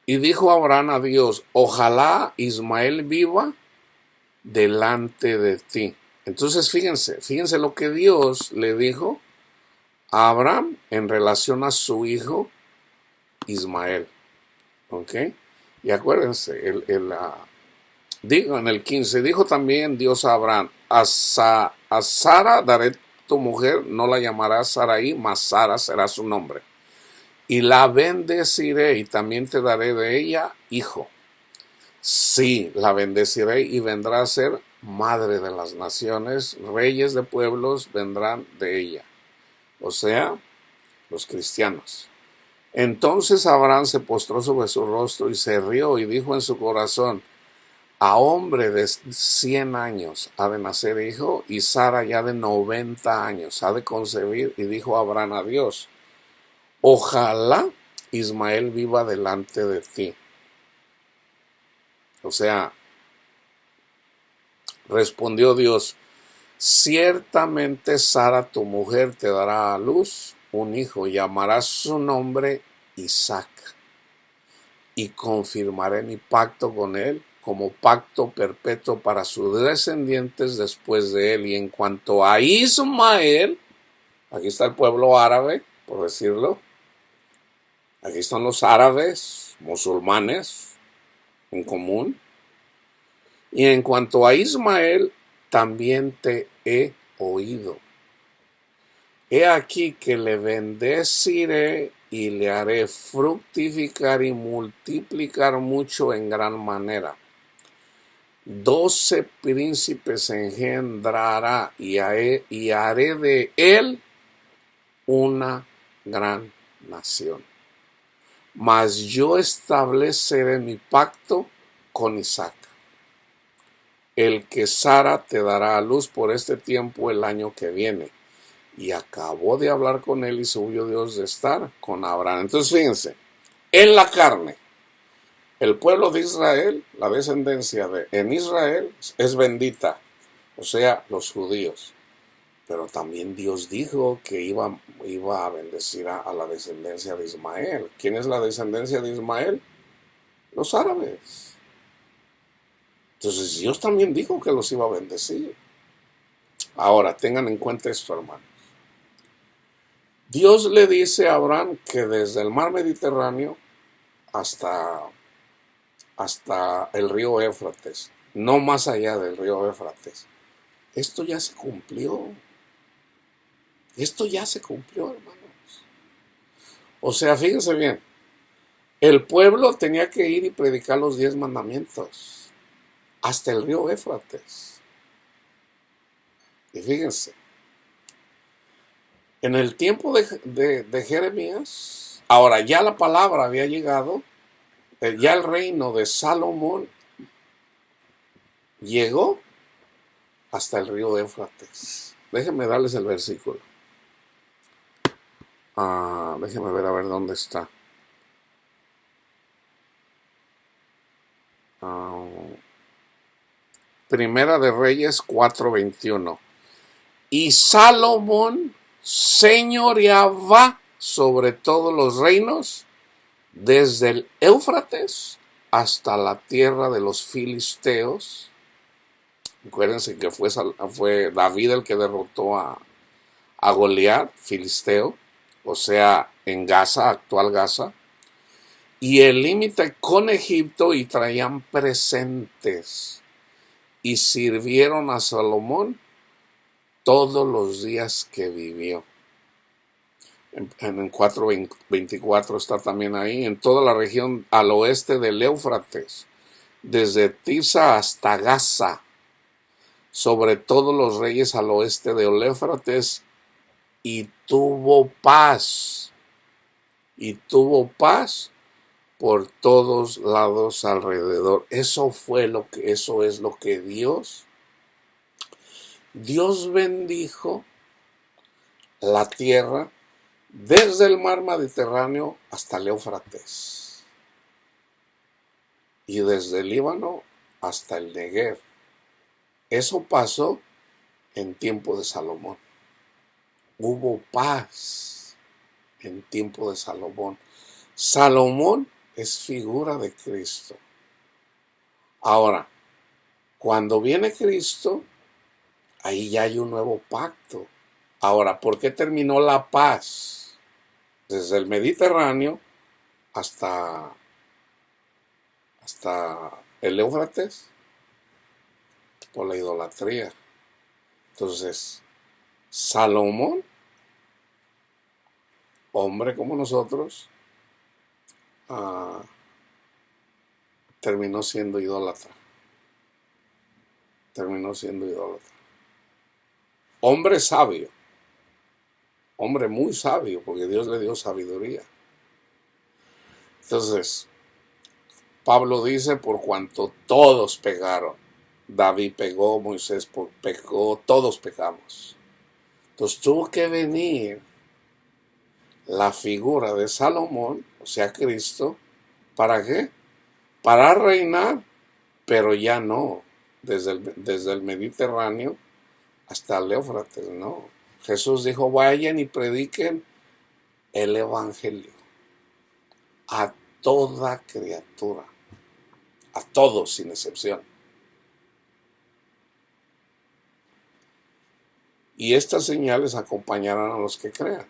y dijo Abraham a Dios: ojalá Ismael viva delante de ti. Entonces fíjense lo que Dios le dijo a Abraham en relación a su hijo Ismael. ¿Ok? Y acuérdense, en el 15 dijo también Dios a Abraham: a Sara daré tu mujer, no la llamarás Sarai, mas Sara será su nombre. Y la bendeciré, y también te daré de ella hijo. Sí, la bendeciré, y vendrá a ser madre de las naciones, reyes de pueblos vendrán de ella. O sea, los cristianos. Entonces Abraham se postró sobre su rostro y se rió, y dijo en su corazón: a hombre de 100 años ha de nacer hijo, y Sara ya de 90 años ha de concebir. Y dijo Abraham a Dios: ojalá Ismael viva delante de ti. O sea, respondió Dios: ciertamente Sara tu mujer te dará a luz un hijo, y llamarás su nombre Isaac, y confirmaré mi pacto con él como pacto perpetuo para sus descendientes después de él. Y en cuanto a Ismael, aquí está el pueblo árabe, por decirlo, aquí están los árabes, musulmanes en común. Y en cuanto a Ismael, también te he oído. He aquí que le bendeciré y le haré fructificar y multiplicar mucho en gran manera. 12 príncipes engendrará, y haré de él una gran nación. Mas yo estableceré mi pacto con Isaac, el que Sara te dará a luz por este tiempo el año que viene. Y acabó de hablar con él, y se huyó Dios de estar con Abraham. Entonces fíjense, en la carne, el pueblo de Israel, la descendencia en Israel es bendita, o sea, los judíos. Pero también Dios dijo que iba a bendecir a la descendencia de Ismael. ¿Quién es la descendencia de Ismael? Los árabes. Entonces Dios también dijo que los iba a bendecir. Ahora, tengan en cuenta esto, hermanos. Dios le dice a Abraham que desde el mar Mediterráneo hasta el río Éufrates, no más allá del río Éufrates. Esto ya se cumplió. Esto ya se cumplió, hermanos. O sea, fíjense bien, el pueblo tenía que ir y predicar los 10 mandamientos hasta el río Éufrates. Y fíjense, en el tiempo de Jeremías, ahora ya la palabra había llegado, ya el reino de Salomón llegó hasta el río Éufrates. Déjenme darles el versículo. Déjenme ver a ver dónde está. Primera de Reyes 4:21. Y Salomón señoreaba sobre todos los reinos desde el Éufrates hasta la tierra de los filisteos. Acuérdense que fue David el que derrotó a Goliat, filisteo, o sea, en Gaza, actual Gaza, y el límite con Egipto, y traían presentes y sirvieron a Salomón todos los días que vivió. En 4:24 está también ahí, en toda la región al oeste del Éufrates, desde Tirsa hasta Gaza, sobre todos los reyes al oeste del Éufrates, y tuvo paz por todos lados alrededor. Eso es lo que Dios bendijo la tierra desde el mar Mediterráneo hasta el Éufrates, y desde el Líbano hasta el Negev. Eso pasó en tiempo de Salomón. Hubo paz en tiempo de Salomón. Salomón es figura de Cristo. Ahora, cuando viene Cristo, ahí ya hay un nuevo pacto. Ahora, ¿por qué terminó la paz? Desde el Mediterráneo hasta el Éufrates, por la idolatría. Entonces, Salomón, hombre como nosotros, terminó siendo idólatra. Hombre sabio, hombre muy sabio, porque Dios le dio sabiduría. Entonces, Pablo dice, por cuanto todos pecaron, David pecó, Moisés pecó, todos pecamos. Entonces tuvo que venir la figura de Salomón, o sea, Cristo. ¿Para qué? Para reinar, pero ya no, desde el Mediterráneo hasta el Éufrates, no. Jesús dijo, vayan y prediquen el Evangelio a toda criatura, a todos sin excepción. Y estas señales acompañarán a los que crean.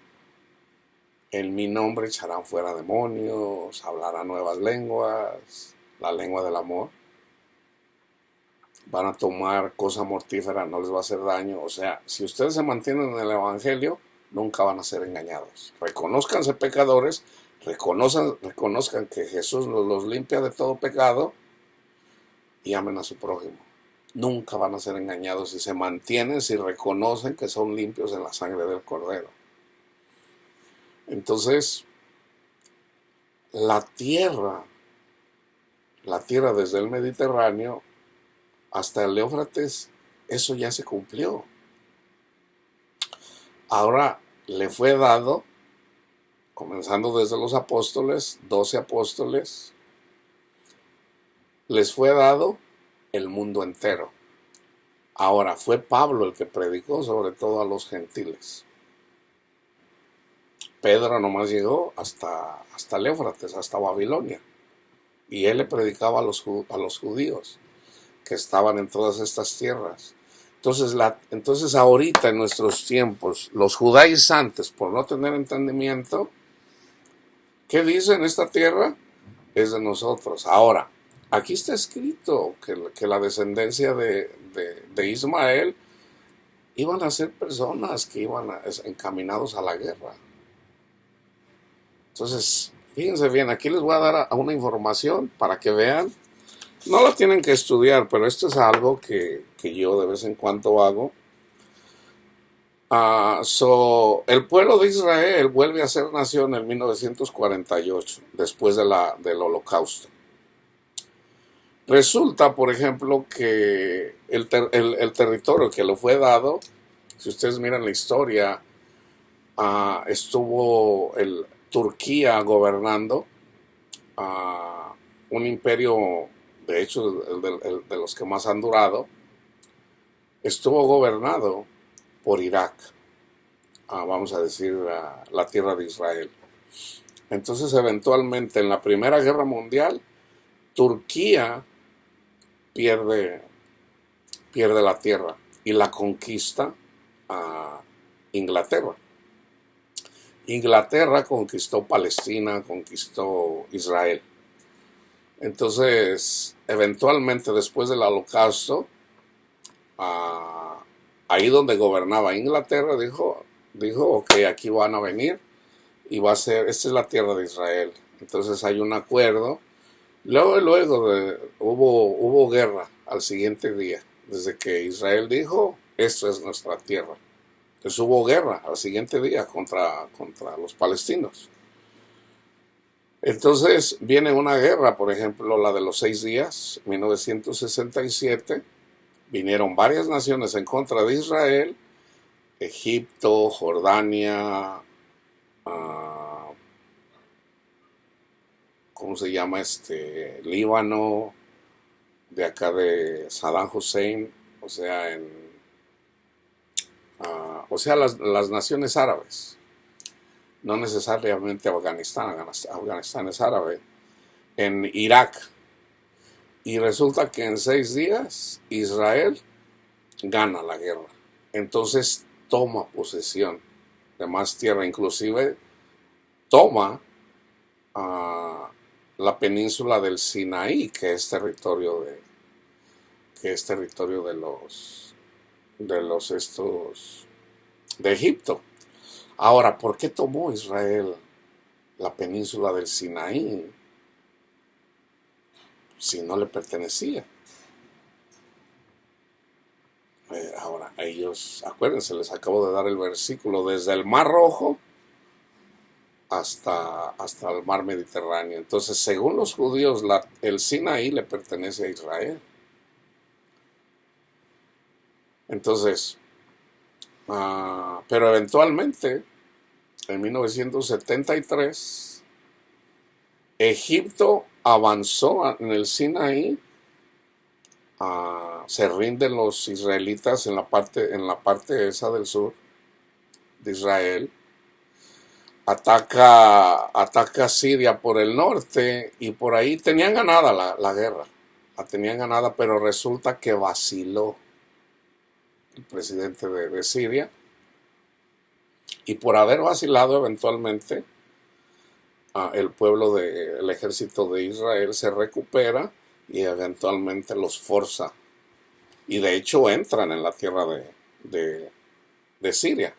En mi nombre echarán fuera demonios, hablarán nuevas lenguas, la lengua del amor. Van a tomar cosa mortífera, no les va a hacer daño. O sea, si ustedes se mantienen en el Evangelio, nunca van a ser engañados. Reconózcanse pecadores, reconozcan que Jesús los limpia de todo pecado y amen a su prójimo. Nunca van a ser engañados si se mantienen, si reconocen que son limpios en la sangre del Cordero. Entonces, la tierra desde el Mediterráneo hasta el Éufrates, eso ya se cumplió. Ahora le fue dado, comenzando desde los apóstoles, 12 apóstoles, les fue dado el mundo entero. Ahora fue Pablo el que predicó sobre todo a los gentiles. Pedro nomás llegó hasta el Éufrates, hasta Babilonia, y él le predicaba a los judíos que estaban en todas estas tierras. Entonces ahorita en nuestros tiempos, los judaizantes, por no tener entendimiento, ¿qué dicen? Esta tierra es de nosotros. Ahora, aquí está escrito que la descendencia de Ismael iban a ser personas que iban encaminados a la guerra. Entonces, fíjense bien, aquí les voy a dar una información para que vean. No la tienen que estudiar, pero esto es algo que yo de vez en cuando hago. El pueblo de Israel vuelve a ser nación en 1948, después del Holocausto. Resulta, por ejemplo, que el territorio que le fue dado, si ustedes miran la historia, estuvo Turquía gobernando, un imperio, de hecho, de los que más han durado. Estuvo gobernado por Irak, vamos a decir, la tierra de Israel. Entonces, eventualmente, en la Primera Guerra Mundial, Turquía pierde, pierde la tierra y la conquista a Inglaterra. Inglaterra conquistó Palestina, conquistó Israel. Entonces, eventualmente, después del Holocausto, ah, ahí donde gobernaba Inglaterra, dijo, ok, aquí van a venir y va a ser, esta es la tierra de Israel. Entonces hay un acuerdo. Luego hubo guerra al siguiente día, desde que Israel dijo, esto es nuestra tierra. Entonces hubo guerra al siguiente día contra los palestinos. Entonces viene una guerra, por ejemplo, la de los 6 días, 1967. Vinieron varias naciones en contra de Israel: Egipto, Jordania, ah, ¿cómo se llama? Líbano, de acá de Saddam Hussein, o sea, las naciones árabes, no necesariamente Afganistán. Afganistán es árabe, en Irak. Y resulta que en 6 días Israel gana la guerra. Entonces toma posesión de más tierra, inclusive toma uh, la península del Sinaí, que es territorio de Egipto. Ahora, ¿por qué tomó Israel la península del Sinaí si no le pertenecía? Ahora, a ellos, acuérdense, les acabo de dar el versículo, desde el Mar Rojo hasta el Mar Mediterráneo. Entonces, según los judíos, el Sinaí le pertenece a Israel. Entonces, pero eventualmente, en 1973, Egipto avanzó en el Sinaí. Se rinden los israelitas en la parte esa del sur de Israel. Ataca Siria por el norte y por ahí tenían ganada la guerra. La tenían ganada, pero resulta que vaciló el presidente de Siria, y por haber vacilado eventualmente el ejército de Israel se recupera y eventualmente los forza, y de hecho entran en la tierra de Siria.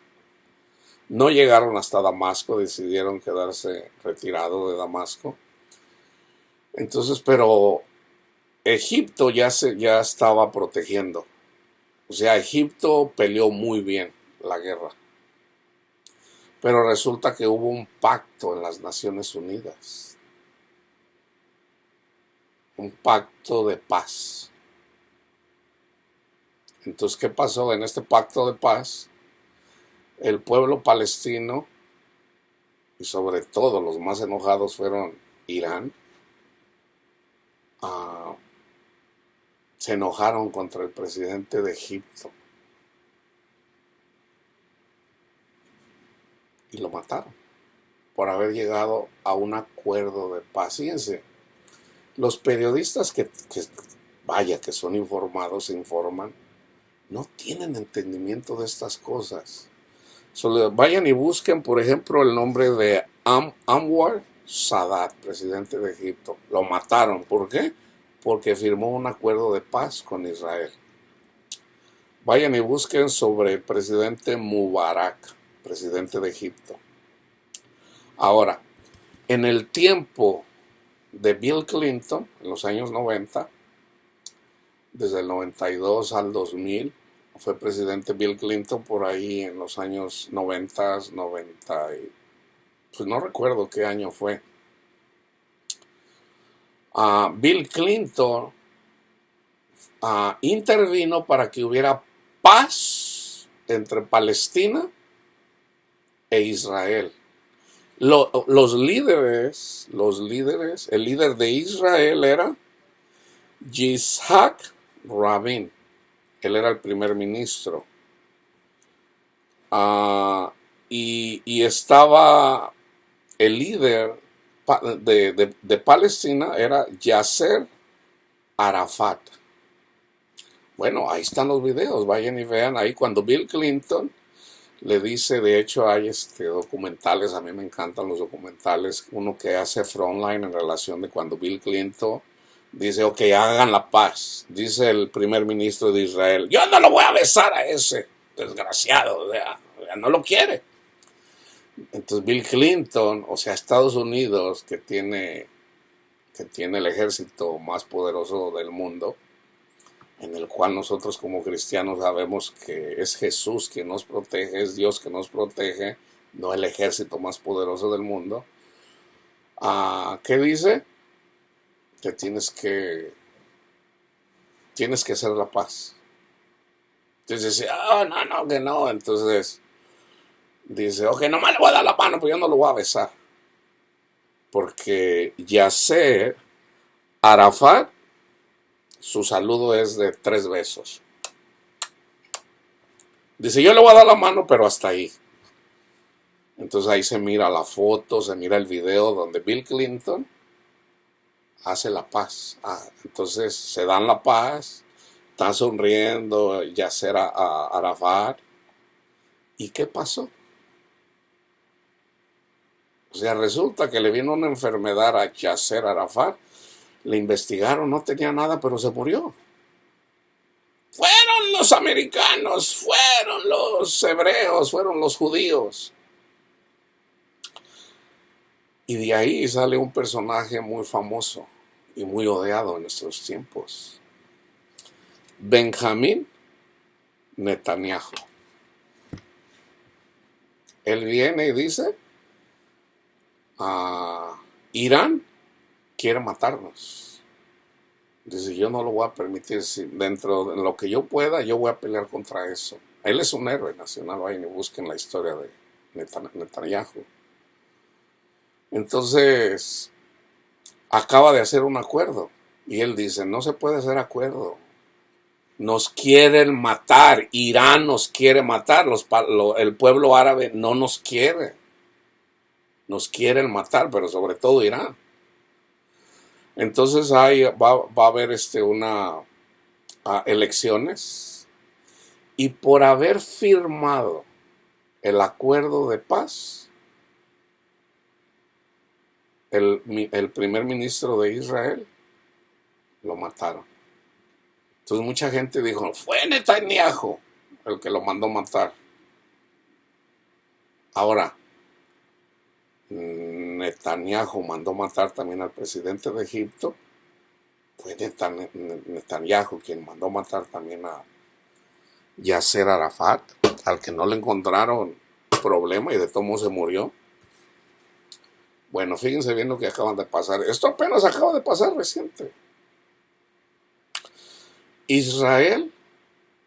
No llegaron hasta Damasco, decidieron quedarse retirados de Damasco. Entonces, pero Egipto ya estaba protegiendo. O sea, Egipto peleó muy bien la guerra. Pero resulta que hubo un pacto en las Naciones Unidas. Un pacto de paz. Entonces, ¿qué pasó en este pacto de paz? El pueblo palestino, y sobre todo los más enojados fueron Irán, se enojaron contra el presidente de Egipto y lo mataron por haber llegado a un acuerdo de paz. Fíjense, los periodistas que son informados, se informan, no tienen entendimiento de estas cosas. Vayan y busquen, por ejemplo, el nombre de Anwar Sadat, presidente de Egipto. Lo mataron. ¿Por qué? Porque firmó un acuerdo de paz con Israel. Vayan y busquen sobre el presidente Mubarak, presidente de Egipto. Ahora, en el tiempo de Bill Clinton, en los años 90, desde el 92 al 2000, fue presidente Bill Clinton por ahí en los años 90, pues no recuerdo qué año fue. Bill Clinton intervino para que hubiera paz entre Palestina e Israel. Los líderes, el líder de Israel era Yitzhak Rabin. Él era el primer ministro. Y estaba el líder de Palestina era Yasser Arafat. Bueno, ahí están los videos, vayan y vean ahí cuando Bill Clinton le dice, de hecho hay documentales, a mí me encantan los documentales, uno que hace Frontline en relación de cuando Bill Clinton dice, ok, hagan la paz, dice el primer ministro de Israel, yo no lo voy a besar a ese desgraciado, o sea, no lo quiere. Entonces Bill Clinton, o sea, Estados Unidos, que tiene el ejército más poderoso del mundo, en el cual nosotros como cristianos sabemos que es Jesús quien nos protege, es Dios que nos protege, no el ejército más poderoso del mundo. ¿Qué dice? Que tienes que hacer la paz. Entonces dice, no, que no. Entonces dice, ok, nomás le voy a dar la mano, pero yo no lo voy a besar. Porque Yasser Arafat, su saludo es de 3 besos. Dice, yo le voy a dar la mano, pero hasta ahí. Entonces ahí se mira la foto, se mira el video donde Bill Clinton hace la paz. Entonces se dan la paz, están sonriendo Yasser Arafat. ¿Y qué pasó? O sea, resulta que le vino una enfermedad a Yasser Arafat, le investigaron, no tenía nada, pero se murió. Fueron los americanos, fueron los hebreos, fueron los judíos. Y de ahí sale un personaje muy famoso y muy odiado en nuestros tiempos. Benjamín Netanyahu. Él viene y dice, Irán quiere matarnos. Dice, yo no lo voy a permitir. Si dentro de lo que yo pueda, yo voy a pelear contra eso. Él es un héroe nacional, vayan y busquen la historia de Netanyahu. Entonces, acaba de hacer un acuerdo. Y él dice, no se puede hacer acuerdo. Nos quieren matar. Irán nos quiere matar. El pueblo árabe no nos quiere. Nos quieren matar, pero sobre todo Irán. Entonces va a haber elecciones. Y por haber firmado el acuerdo de paz, el primer ministro de Israel lo mataron. Entonces mucha gente dijo, fue Netanyahu el que lo mandó matar. Ahora, Netanyahu mandó matar también al presidente de Egipto. Fue Netanyahu quien mandó matar también a Yasser Arafat, al que no le encontraron problema y de todo modo se murió. Bueno, fíjense bien lo que acaban de pasar. Esto apenas acaba de pasar reciente. Israel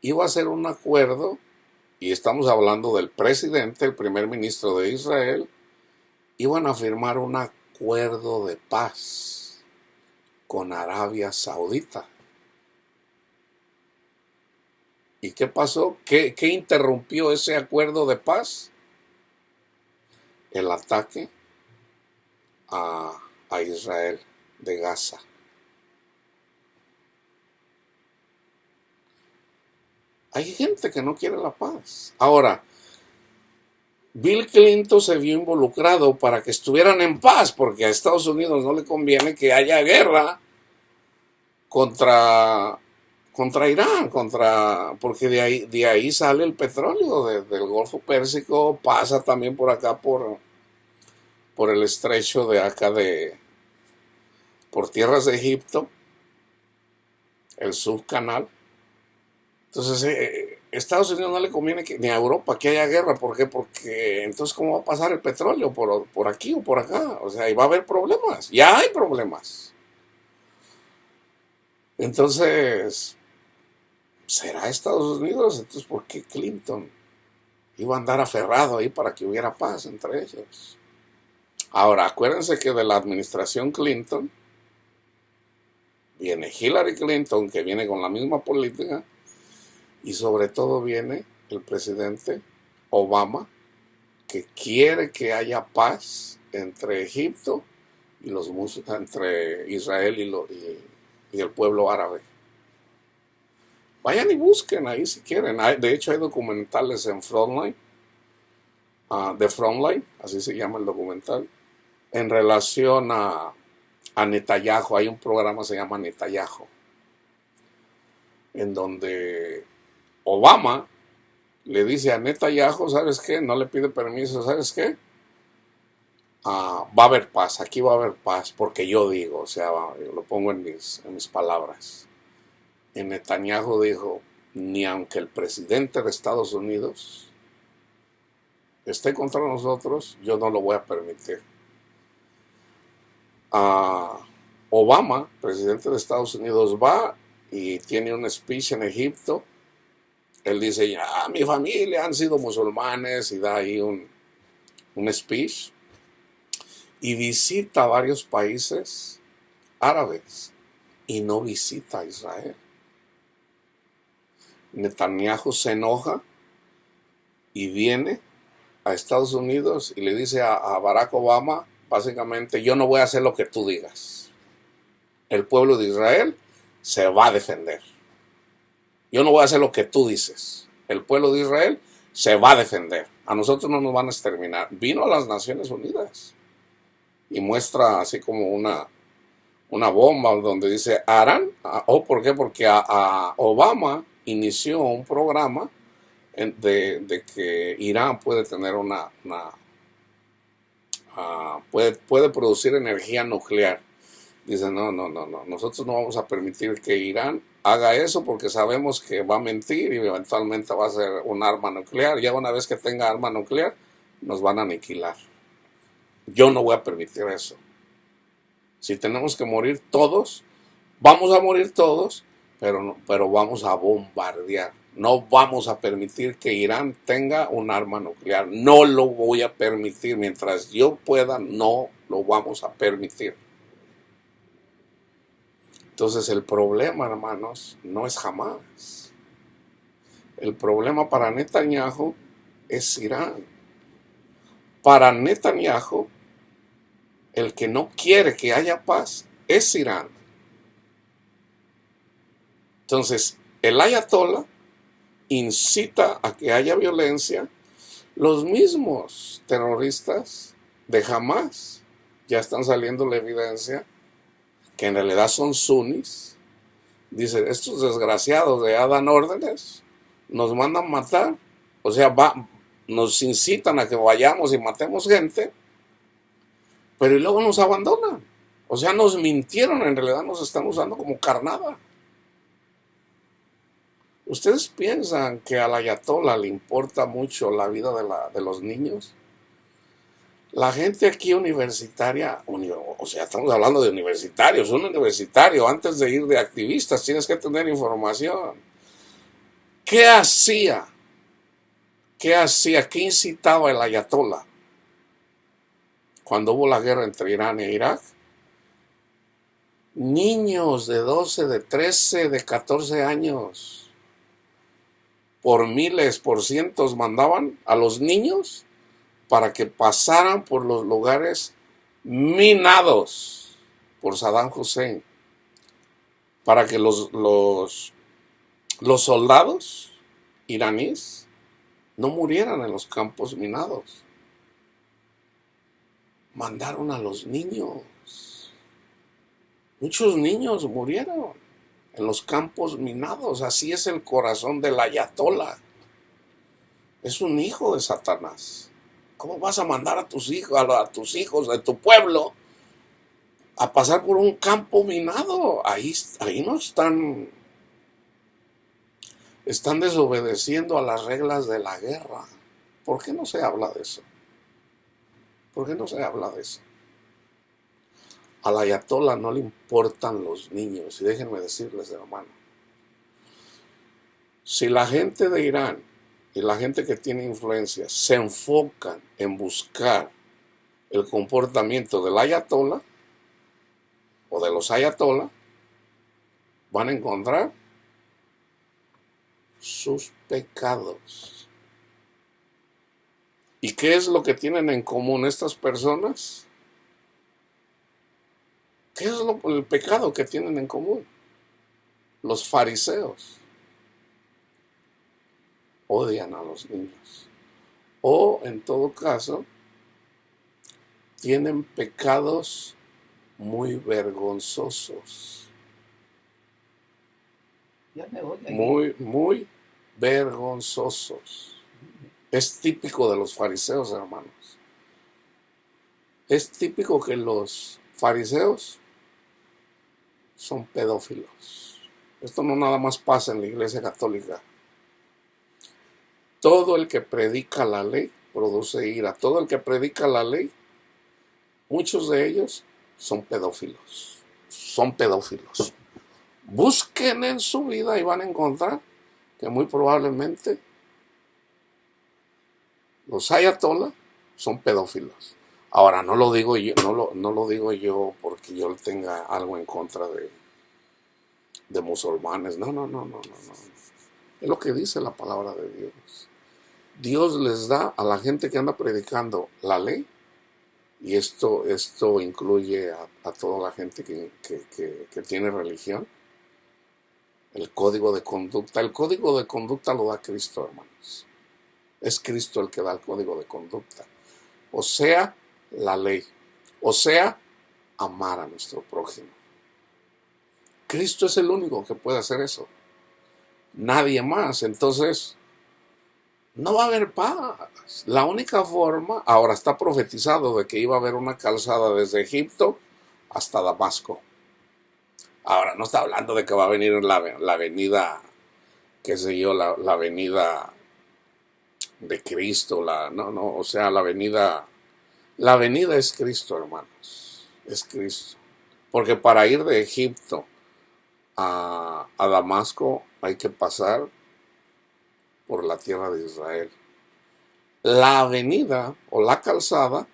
iba a hacer un acuerdo, y estamos hablando del presidente, el primer ministro de Israel, iban a firmar un acuerdo de paz con Arabia Saudita. ¿Y qué pasó? ¿Qué interrumpió ese acuerdo de paz? El ataque a Israel de Gaza. Hay gente que no quiere la paz. Ahora, Bill Clinton se vio involucrado para que estuvieran en paz, porque a Estados Unidos no le conviene que haya guerra contra Irán, porque de ahí sale el petróleo del Golfo Pérsico, pasa también por acá por el estrecho de acá por tierras de Egipto, el subcanal. Entonces, Estados Unidos no le conviene ni a Europa que haya guerra. ¿Por qué? Porque entonces, ¿cómo va a pasar el petróleo? ¿Por aquí o por acá? O sea, y va a haber problemas. Ya hay problemas. Entonces, ¿será Estados Unidos? Entonces, ¿por qué Clinton iba a andar aferrado ahí para que hubiera paz entre ellos? Ahora, acuérdense que de la administración Clinton viene Hillary Clinton, que viene con la misma política, y sobre todo viene el presidente Obama, que quiere que haya paz entre Egipto y entre Israel y el pueblo árabe. Vayan y busquen ahí si quieren. De hecho, hay documentales en Frontline, de Frontline, así se llama el documental, en relación a Netanyahu. Hay un programa que se llama Netanyahu, en donde Obama le dice a Netanyahu, ¿sabes qué? No le pide permiso, ¿sabes qué? Va a haber paz, aquí va a haber paz, porque yo digo, o sea, lo pongo en mis palabras. Y Netanyahu dijo, ni aunque el presidente de Estados Unidos esté contra nosotros, yo no lo voy a permitir. Obama, presidente de Estados Unidos, va y tiene un speech en Egipto. Él dice, ya, mi familia han sido musulmanes, y da ahí un speech. Y visita varios países árabes y no visita a Israel. Netanyahu se enoja y viene a Estados Unidos y le dice a Barack Obama, básicamente, yo no voy a hacer lo que tú digas. El pueblo de Israel se va a defender. Yo no voy a hacer lo que tú dices. El pueblo de Israel se va a defender. A nosotros no nos van a exterminar. Vino a las Naciones Unidas y muestra así como una bomba donde dice harán. ¿Por qué? Porque a Obama inició un programa de que Irán puede tener puede producir energía nuclear. Dice, no, nosotros no vamos a permitir que Irán haga eso porque sabemos que va a mentir y eventualmente va a ser un arma nuclear. Ya una vez que tenga arma nuclear, nos van a aniquilar. Yo no voy a permitir eso. Si tenemos que morir todos, vamos a morir todos, pero vamos a bombardear. No vamos a permitir que Irán tenga un arma nuclear. No lo voy a permitir. Mientras yo pueda, no lo vamos a permitir. Entonces el problema, hermanos, no es Hamás. El problema para Netanyahu es Irán. Para Netanyahu, el que no quiere que haya paz es Irán. Entonces, el ayatollah incita a que haya violencia. Los mismos terroristas de Hamás ya están saliendo la evidencia que en realidad son sunis. Dicen, estos desgraciados de dan órdenes, nos mandan matar, o sea, nos incitan a que vayamos y matemos gente, pero y luego nos abandonan. O sea, nos mintieron, en realidad nos están usando como carnada. ¿Ustedes piensan que al ayatollah le importa mucho la vida de los niños? La gente aquí universitaria, o sea, estamos hablando de universitarios, un universitario, antes de ir de activistas, tienes que tener información. ¿Qué hacía? ¿Qué incitaba el ayatollah cuando hubo la guerra entre Irán e Irak? Niños de 12, de 13, de 14 años, por miles, por cientos, mandaban a los niños para que pasaran por los lugares minados por Saddam Hussein, para que los soldados iraníes no murieran en los campos minados. Mandaron a los niños. Muchos niños murieron en los campos minados. Así es el corazón del ayatollah. Es un hijo de Satanás. ¿Cómo vas a mandar a tus hijos de tu pueblo a pasar por un campo minado? Ahí no están desobedeciendo a las reglas de la guerra. ¿Por qué no se habla de eso? ¿Por qué no se habla de eso? Al ayatollah no le importan los niños. Y déjenme decirles, hermano, si la gente de Irán y la gente que tiene influencia se enfocan en buscar el comportamiento del ayatollah o de los ayatollah, van a encontrar sus pecados. ¿Y qué es lo que tienen en común estas personas? ¿Qué es el pecado que tienen en común? Los fariseos odian a los niños. O, en todo caso, tienen pecados muy vergonzosos. Muy vergonzosos. Es típico de los fariseos, hermanos. Es típico que los fariseos son pedófilos. Esto no nada más pasa en la Iglesia Católica. Todo el que predica la ley produce ira. Todo el que predica la ley, muchos de ellos son pedófilos. Son pedófilos. Busquen en su vida y van a encontrar que muy probablemente los ayatolás son pedófilos. Ahora, no lo digo yo, no lo digo yo porque yo tenga algo en contra de musulmanes. No. Es lo que dice la palabra de Dios. Dios les da a la gente que anda predicando la ley, y esto incluye a toda la gente que tiene religión, el código de conducta. El código de conducta lo da Cristo, hermanos. Es Cristo el que da el código de conducta. O sea, la ley. O sea, amar a nuestro prójimo. Cristo es el único que puede hacer eso. Nadie más. Entonces, no va a haber paz. La única forma, ahora está profetizado de que iba a haber una calzada desde Egipto hasta Damasco. Ahora, no está hablando de que va a venir la avenida, qué sé yo, la avenida de Cristo, o sea, la avenida es Cristo, hermanos, es Cristo. Porque para ir de Egipto a Damasco hay que pasar por la tierra de Israel. La avenida o la calzada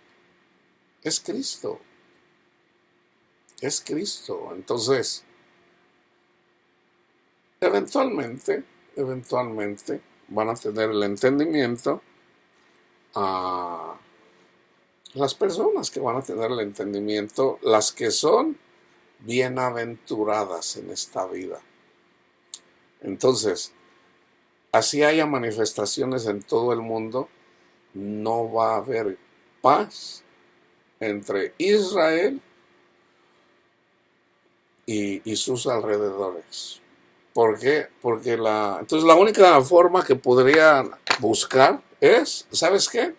es Cristo. Es Cristo. Entonces, eventualmente van a tener el entendimiento a las personas que van a tener el entendimiento, las que son bienaventuradas en esta vida. Entonces, así haya manifestaciones en todo el mundo, no va a haber paz entre Israel y sus alrededores. ¿Por qué? Porque entonces la única forma que podrían buscar es, ¿sabes qué?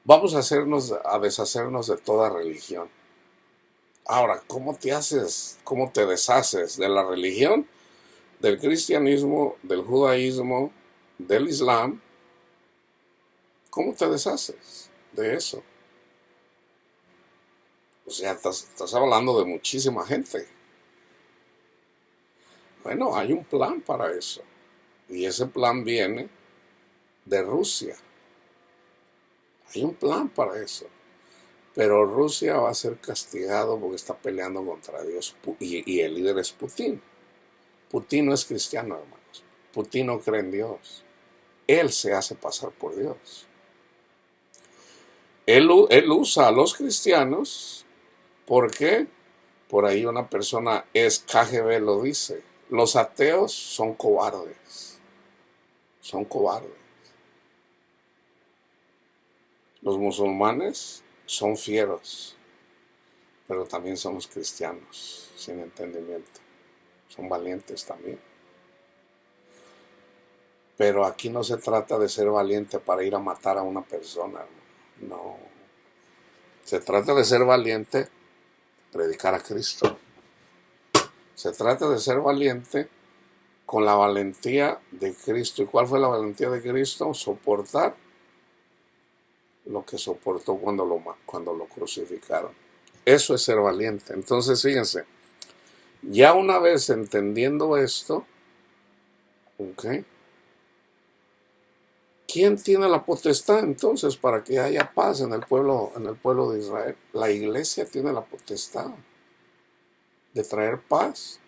Vamos a deshacernos de toda religión. Ahora, ¿cómo te deshaces de la religión? Del cristianismo, del judaísmo, del islam. ¿Cómo te deshaces de eso? O sea, estás hablando de muchísima gente. Bueno, hay un plan para eso. Y ese plan viene de Rusia. Hay un plan para eso. Pero Rusia va a ser castigado porque está peleando contra Dios. Y el líder es Putin. Putin no es cristiano, hermanos. Putin no cree en Dios. Él se hace pasar por Dios. Él usa a los cristianos. ¿Por qué? Por ahí una persona KGB lo dice. Los ateos son cobardes. Son cobardes. Los musulmanes son fieros, pero también somos cristianos sin entendimiento. Son valientes también. Pero aquí no se trata de ser valiente para ir a matar a una persona. No. Se trata de ser valiente, predicar a Cristo. Se trata de ser valiente con la valentía de Cristo. ¿Y cuál fue la valentía de Cristo? Soportar lo que soportó cuando lo crucificaron. Eso es ser valiente. Entonces, fíjense, ya una vez entendiendo esto, ¿ok? ¿Quién tiene la potestad entonces para que haya paz en el pueblo de Israel? La iglesia tiene la potestad de traer paz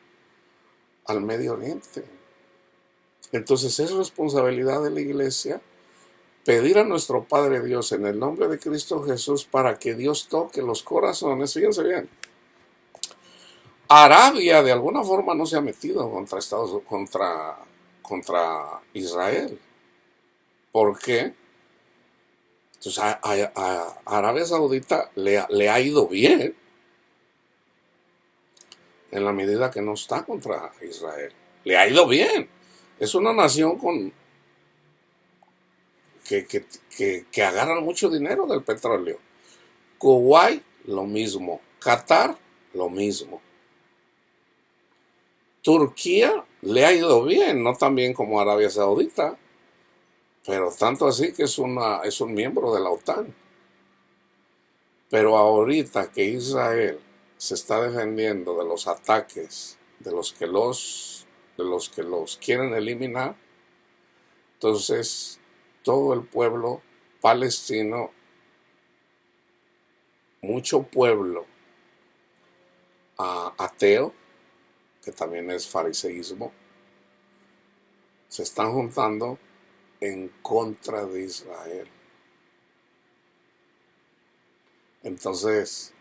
al Medio Oriente. Entonces es responsabilidad de la iglesia pedir a nuestro Padre Dios en el nombre de Cristo Jesús para que Dios toque los corazones. Fíjense bien, Arabia de alguna forma no se ha metido contra Israel. ¿Por qué? Entonces a Arabia Saudita le ha ido bien en la medida que no está contra Israel. Le ha ido bien. Es una nación que agarran mucho dinero del petróleo. Kuwait, lo mismo. Qatar, lo mismo. Turquía le ha ido bien, no tan bien como Arabia Saudita, pero tanto así que es un miembro de la OTAN. Pero ahorita que Israel se está defendiendo de los ataques de los que los quieren eliminar, entonces todo el pueblo palestino, mucho pueblo ateo, que también es fariseísmo, se están juntando en contra de Israel. Entonces,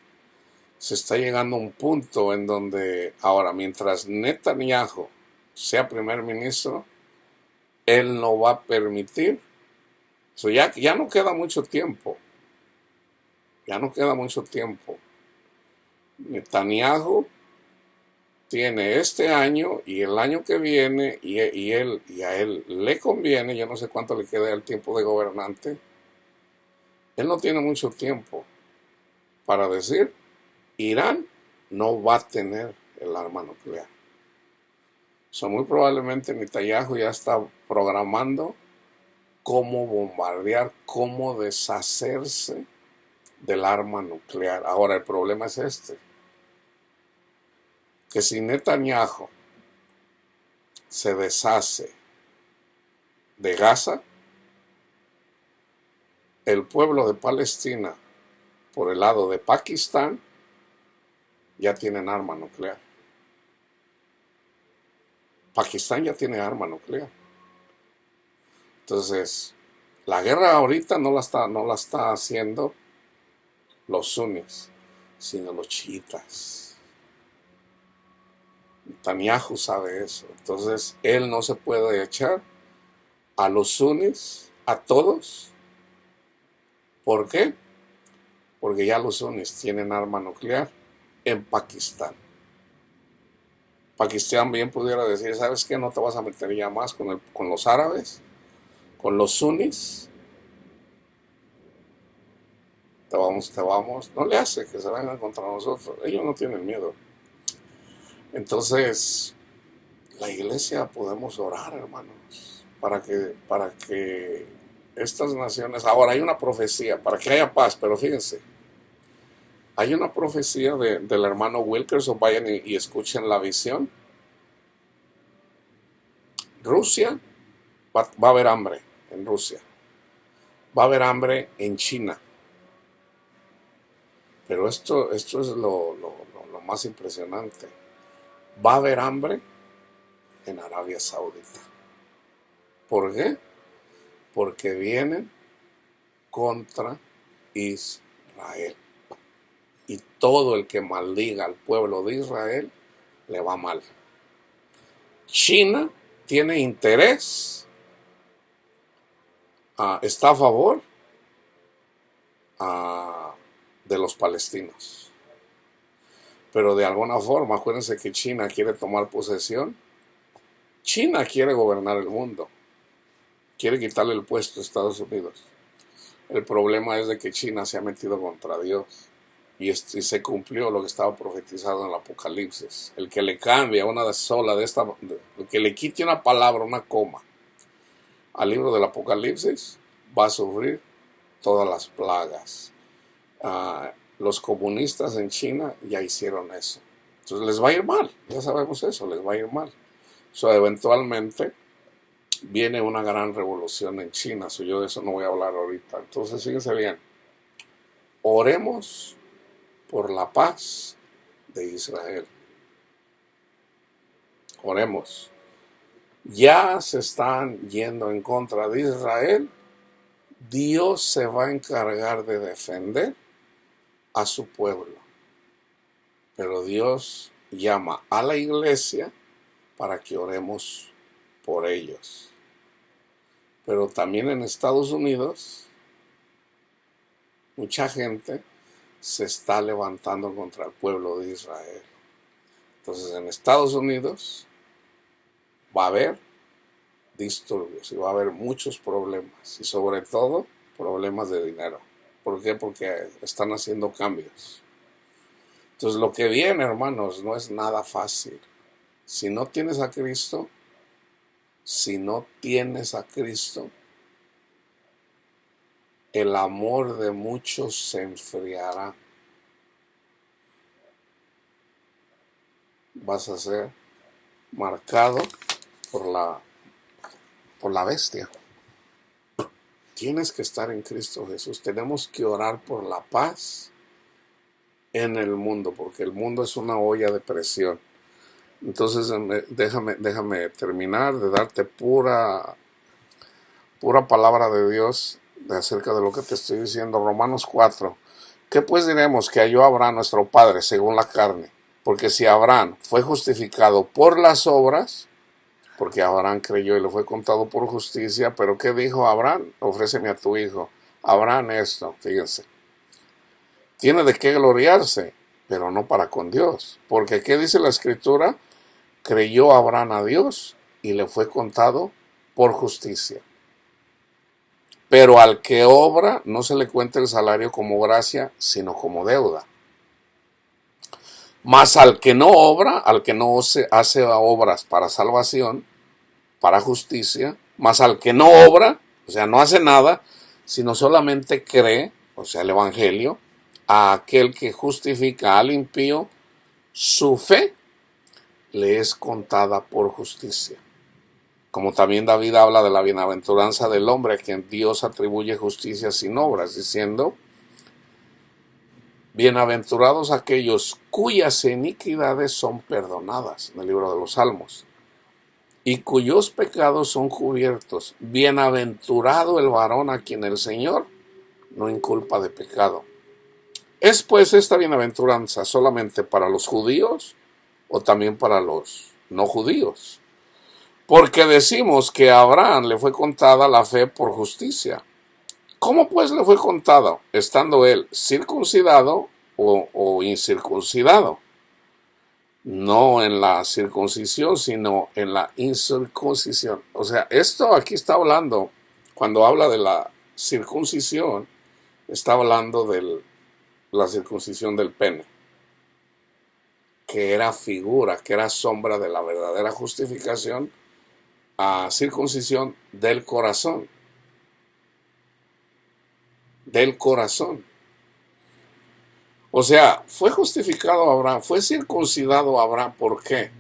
se está llegando a un punto en donde ahora, mientras Netanyahu sea primer ministro, él no va a permitir. Ya no queda mucho tiempo. Ya no queda mucho tiempo. Netanyahu tiene este año y el año que viene, y a él le conviene, yo no sé cuánto le queda el tiempo de gobernante, él no tiene mucho tiempo para decir, Irán no va a tener el arma nuclear. Muy probablemente Netanyahu ya está programando cómo bombardear, cómo deshacerse del arma nuclear. Ahora, el problema es que si Netanyahu se deshace de Gaza, el pueblo de Palestina, por el lado de Pakistán, ya tienen arma nuclear. Pakistán ya tiene arma nuclear. Entonces, la guerra ahorita no la está haciendo los suníes, sino los chiitas. Netanyahu sabe eso. Entonces, él no se puede echar a los suníes, a todos. ¿Por qué? Porque ya los suníes tienen arma nuclear en Pakistán. Pakistán bien pudiera decir, ¿sabes qué? No te vas a meter ya más con los árabes, con los suníes. Te vamos. No le hace que se vengan contra nosotros. Ellos no tienen miedo. Entonces, la iglesia podemos orar, hermanos, para que estas naciones... Ahora, hay una profecía, para que haya paz, pero fíjense, hay una profecía del hermano Wilkerson, vayan y escuchen la visión. Rusia, va a haber hambre en Rusia, va a haber hambre en China, pero esto es lo más impresionante, va a haber hambre en Arabia Saudita. ¿Por qué? Porque vienen contra Israel. Y todo el que maldiga al pueblo de Israel le va mal. China tiene interés, está a favor de los palestinos. Pero de alguna forma, acuérdense que China quiere tomar posesión. China quiere gobernar el mundo. Quiere quitarle el puesto a Estados Unidos. El problema es de que China se ha metido contra Dios. Y se cumplió lo que estaba profetizado en el Apocalipsis. El que le cambia una sola el que le quite una palabra, una coma, al libro del Apocalipsis, va a sufrir todas las plagas. Los comunistas en China ya hicieron eso. Entonces les va a ir mal, ya sabemos eso, les va a ir mal. Eventualmente viene una gran revolución en China. Yo de eso no voy a hablar ahorita. Entonces fíjense bien, oremos por la paz de Israel. Oremos. Ya se están yendo en contra de Israel Dios se va a encargar de defender a su pueblo. Pero Dios llama a la iglesia para que oremos por ellos. Pero también en Estados Unidos, mucha gente se está levantando contra el pueblo de Israel. Entonces en Estados Unidos va a haber disturbios y va a haber muchos problemas. Y sobre todo, problemas de dinero. ¿Por qué? Porque están haciendo cambios. Entonces lo que viene, hermanos, no es nada fácil. Si no tienes a Cristo, el amor de muchos se enfriará. Vas a ser marcado por la bestia. Tienes que estar en Cristo Jesús. Tenemos que orar por la paz en el mundo, porque el mundo es una olla de presión. Entonces déjame terminar de darte pura palabra de Dios acerca de lo que te estoy diciendo. Romanos 4. ¿Qué pues diremos? Que halló Abraham nuestro padre según la carne. Porque si Abraham fue justificado por las obras, porque Abraham creyó y le fue contado por justicia, pero ¿qué dijo Abraham? Ofréceme a tu hijo. Abraham esto, fíjense. Tiene de qué gloriarse, pero no para con Dios. Porque ¿qué dice la Escritura? Creyó Abraham a Dios y le fue contado por justicia. Pero al que obra no se le cuenta el salario como gracia, sino como deuda. Mas al que no obra, al que no hace obras para salvación, para justicia, mas al que no obra, o sea, no hace nada, sino solamente cree, o sea, el evangelio, a aquel que justifica al impío, su fe le es contada por justicia. Como también David habla de la bienaventuranza del hombre a quien Dios atribuye justicia sin obras, diciendo: bienaventurados aquellos cuyas iniquidades son perdonadas, en el libro de los Salmos, y cuyos pecados son cubiertos. Bienaventurado el varón a quien el Señor no inculpa de pecado. ¿Es pues esta bienaventuranza solamente para los judíos o también para los no judíos? Porque decimos que a Abraham le fue contada la fe por justicia. ¿Cómo pues le fue contada? Estando él circuncidado o incircuncidado. No en la circuncisión, sino en la incircuncisión. O sea, esto aquí está hablando, cuando habla de la circuncisión, está hablando de la circuncisión del pene, que era figura, que era sombra de la verdadera justificación, a circuncisión del corazón. Del corazón. O sea, fue justificado Abraham, fue circuncidado Abraham, ¿por qué?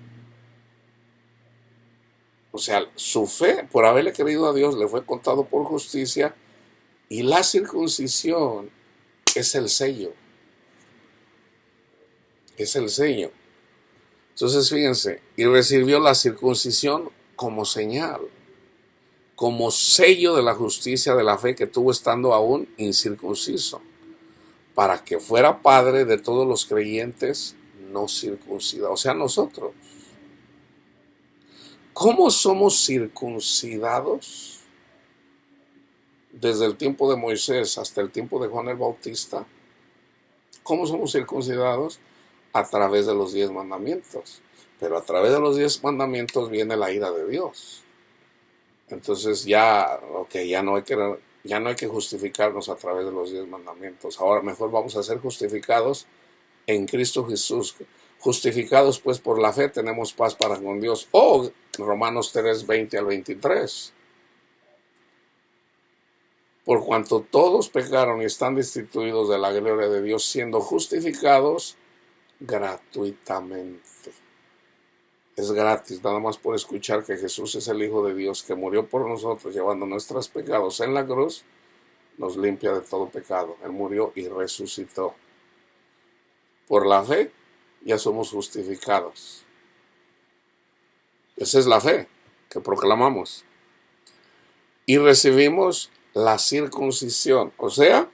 O sea, su fe, por haberle creído a Dios, le fue contado por justicia, y la circuncisión es el sello. Es el sello. Entonces, fíjense, y recibió la circuncisión como señal, como sello de la justicia de la fe que tuvo estando aún incircunciso, para que fuera padre de todos los creyentes no circuncidados, o sea, nosotros. ¿Cómo somos circuncidados? Desde el tiempo de Moisés hasta el tiempo de Juan el Bautista. ¿Cómo somos circuncidados? A través de los 10 mandamientos. Pero a través de los 10 mandamientos viene la ira de Dios. Entonces ya no hay que justificarnos a través de los 10 mandamientos. Ahora mejor vamos a ser justificados en Cristo Jesús. Justificados pues por la fe tenemos paz para con Dios. Romanos 3, 20 al 23. Por cuanto todos pecaron y están destituidos de la gloria de Dios, siendo justificados gratuitamente. Es gratis, nada más por escuchar que Jesús es el Hijo de Dios, que murió por nosotros, llevando nuestros pecados en la cruz, nos limpia de todo pecado. Él murió y resucitó. Por la fe ya somos justificados. Esa es la fe que proclamamos. Y recibimos la circuncisión, o sea,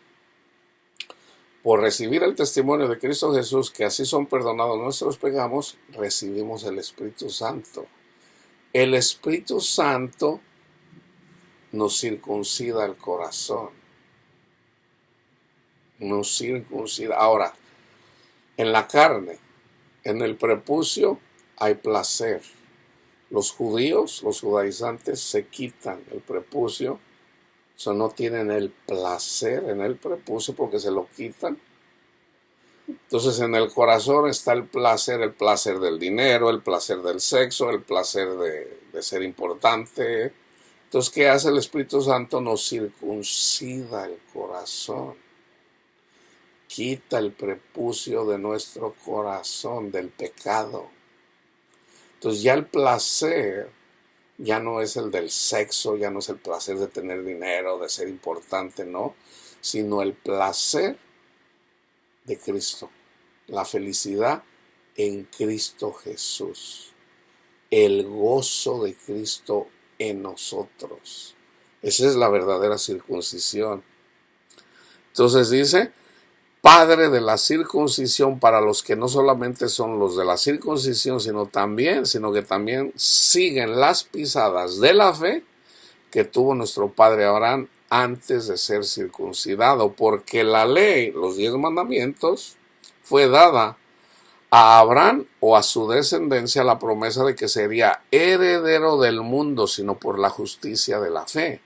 por recibir el testimonio de Cristo Jesús, que así son perdonados nuestros pecados, recibimos el Espíritu Santo. El Espíritu Santo nos circuncida el corazón. Nos circuncida. Ahora, en la carne, en el prepucio, hay placer. Los judíos, los judaizantes, se quitan el prepucio. No tienen el placer en el prepucio porque se lo quitan. Entonces en el corazón está el placer del dinero, el placer del sexo, el placer de ser importante. Entonces, ¿qué hace el Espíritu Santo? Nos circuncida el corazón. Quita el prepucio de nuestro corazón, del pecado. Entonces ya el placer ya no es el del sexo, ya no es el placer de tener dinero, de ser importante, no, sino el placer de Cristo, la felicidad en Cristo Jesús, el gozo de Cristo en nosotros. Esa es la verdadera circuncisión. Entonces dice, Padre de la circuncisión para los que no solamente son los de la circuncisión, sino que también siguen las pisadas de la fe que tuvo nuestro padre Abraham antes de ser circuncidado, porque la ley, los 10 mandamientos, fue dada a Abraham o a su descendencia la promesa de que sería heredero del mundo, sino por la justicia de la fe.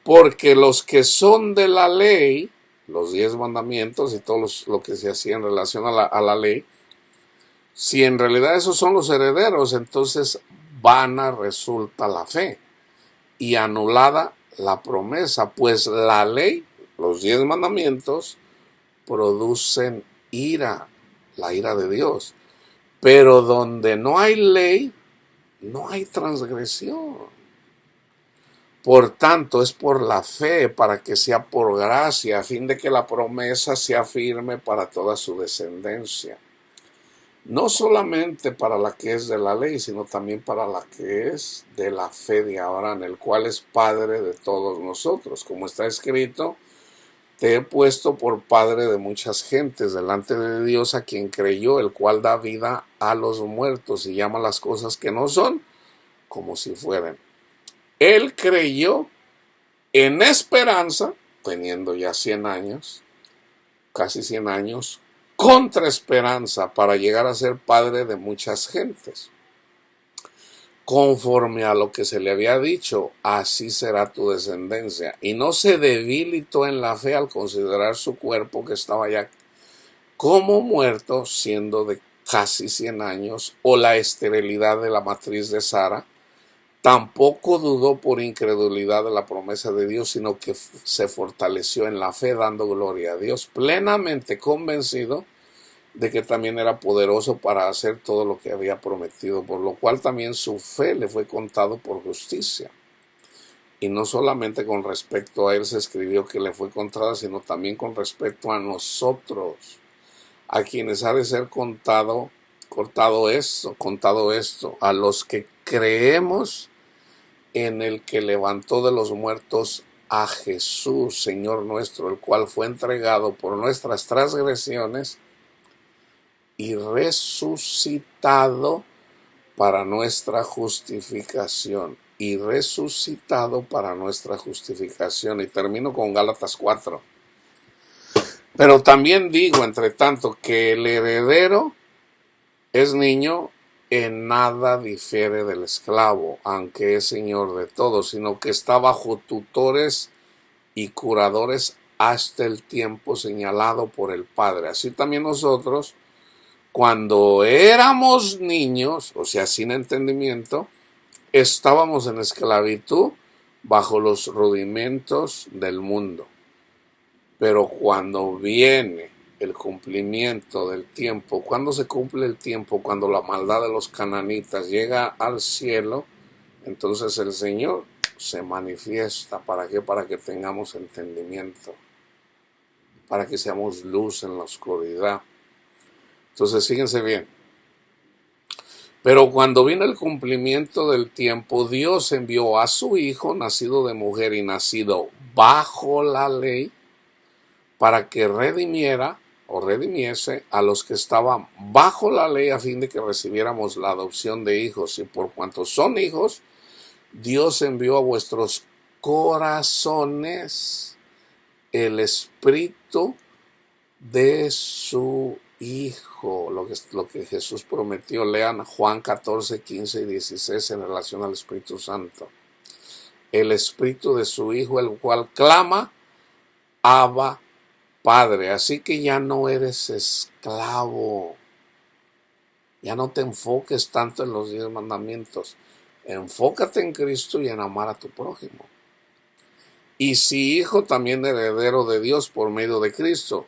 Porque los que son de la ley, los 10 mandamientos y todo lo que se hacía en relación a la ley, si en realidad esos son los herederos, entonces vana resulta la fe y anulada la promesa, pues la ley, los 10 mandamientos, producen ira, la ira de Dios. Pero donde no hay ley, no hay transgresión. Por tanto, es por la fe, para que sea por gracia, a fin de que la promesa sea firme para toda su descendencia. No solamente para la que es de la ley, sino también para la que es de la fe de Abraham, el cual es Padre de todos nosotros. Como está escrito, te he puesto por Padre de muchas gentes delante de Dios, a quien creyó, el cual da vida a los muertos y llama las cosas que no son como si fueran. Él creyó en esperanza, teniendo ya 100 años, casi 100 años, contra esperanza para llegar a ser padre de muchas gentes. Conforme a lo que se le había dicho, así será tu descendencia. Y no se debilitó en la fe al considerar su cuerpo, que estaba ya como muerto, siendo de casi 100 años, o la esterilidad de la matriz de Sara. Tampoco dudó por incredulidad de la promesa de Dios, sino que se fortaleció en la fe, dando gloria a Dios, plenamente convencido de que también era poderoso para hacer todo lo que había prometido, por lo cual también su fe le fue contado por justicia. Y no solamente con respecto a él se escribió que le fue contada, sino también con respecto a nosotros, a quienes ha de ser contado esto, a los que creemos en el que levantó de los muertos a Jesús, Señor nuestro, el cual fue entregado por nuestras transgresiones y resucitado para nuestra justificación. Y resucitado para nuestra justificación. Y termino con Gálatas 4. Pero también digo, entre tanto, que el heredero es niño, en nada difiere del esclavo, aunque es señor de todos, sino que está bajo tutores y curadores hasta el tiempo señalado por el Padre. Así también nosotros, cuando éramos niños, o sea, sin entendimiento, estábamos en esclavitud bajo los rudimentos del mundo. Pero cuando viene el cumplimiento del tiempo, cuando se cumple el tiempo, cuando la maldad de los cananitas llega al cielo, entonces el Señor se manifiesta. ¿Para qué? Para que tengamos entendimiento, para que seamos luz en la oscuridad. Entonces, fíjense bien. Pero cuando vino el cumplimiento del tiempo, Dios envió a su Hijo, nacido de mujer y nacido bajo la ley para que redimiera o redimiese a los que estaban bajo la ley a fin de que recibiéramos la adopción de hijos. Y por cuanto son hijos, Dios envió a vuestros corazones el espíritu de su Hijo, lo que Jesús prometió. Lean Juan 14, 15 y 16 en relación al Espíritu Santo. El espíritu de su Hijo, el cual clama, Abba, Padre. Así que ya no eres esclavo. Ya no te enfoques tanto en los 10 mandamientos. Enfócate en Cristo y en amar a tu prójimo. Y si hijo, también heredero de Dios por medio de Cristo.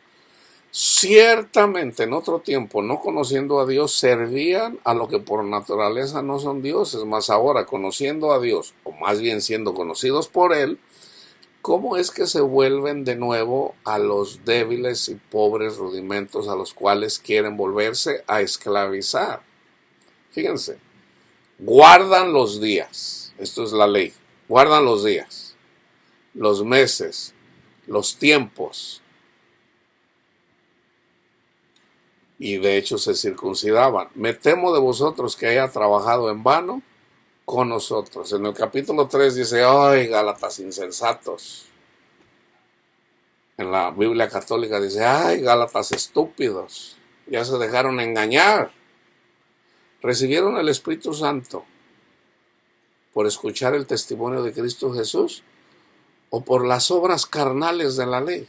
Ciertamente en otro tiempo, no conociendo a Dios, servían a lo que por naturaleza no son dioses, mas ahora conociendo a Dios, o más bien siendo conocidos por Él, ¿cómo es que se vuelven de nuevo a los débiles y pobres rudimentos a los cuales quieren volverse a esclavizar? Fíjense, guardan los días, esto es la ley, guardan los días, los meses, los tiempos, y de hecho se circuncidaban. Me temo de vosotros que haya trabajado en vano con nosotros. En el capítulo 3 dice, ¡ay, Gálatas insensatos! En la Biblia católica dice, ¡ay, Gálatas estúpidos! Ya se dejaron engañar. Recibieron el Espíritu Santo por escuchar el testimonio de Cristo Jesús o por las obras carnales de la ley.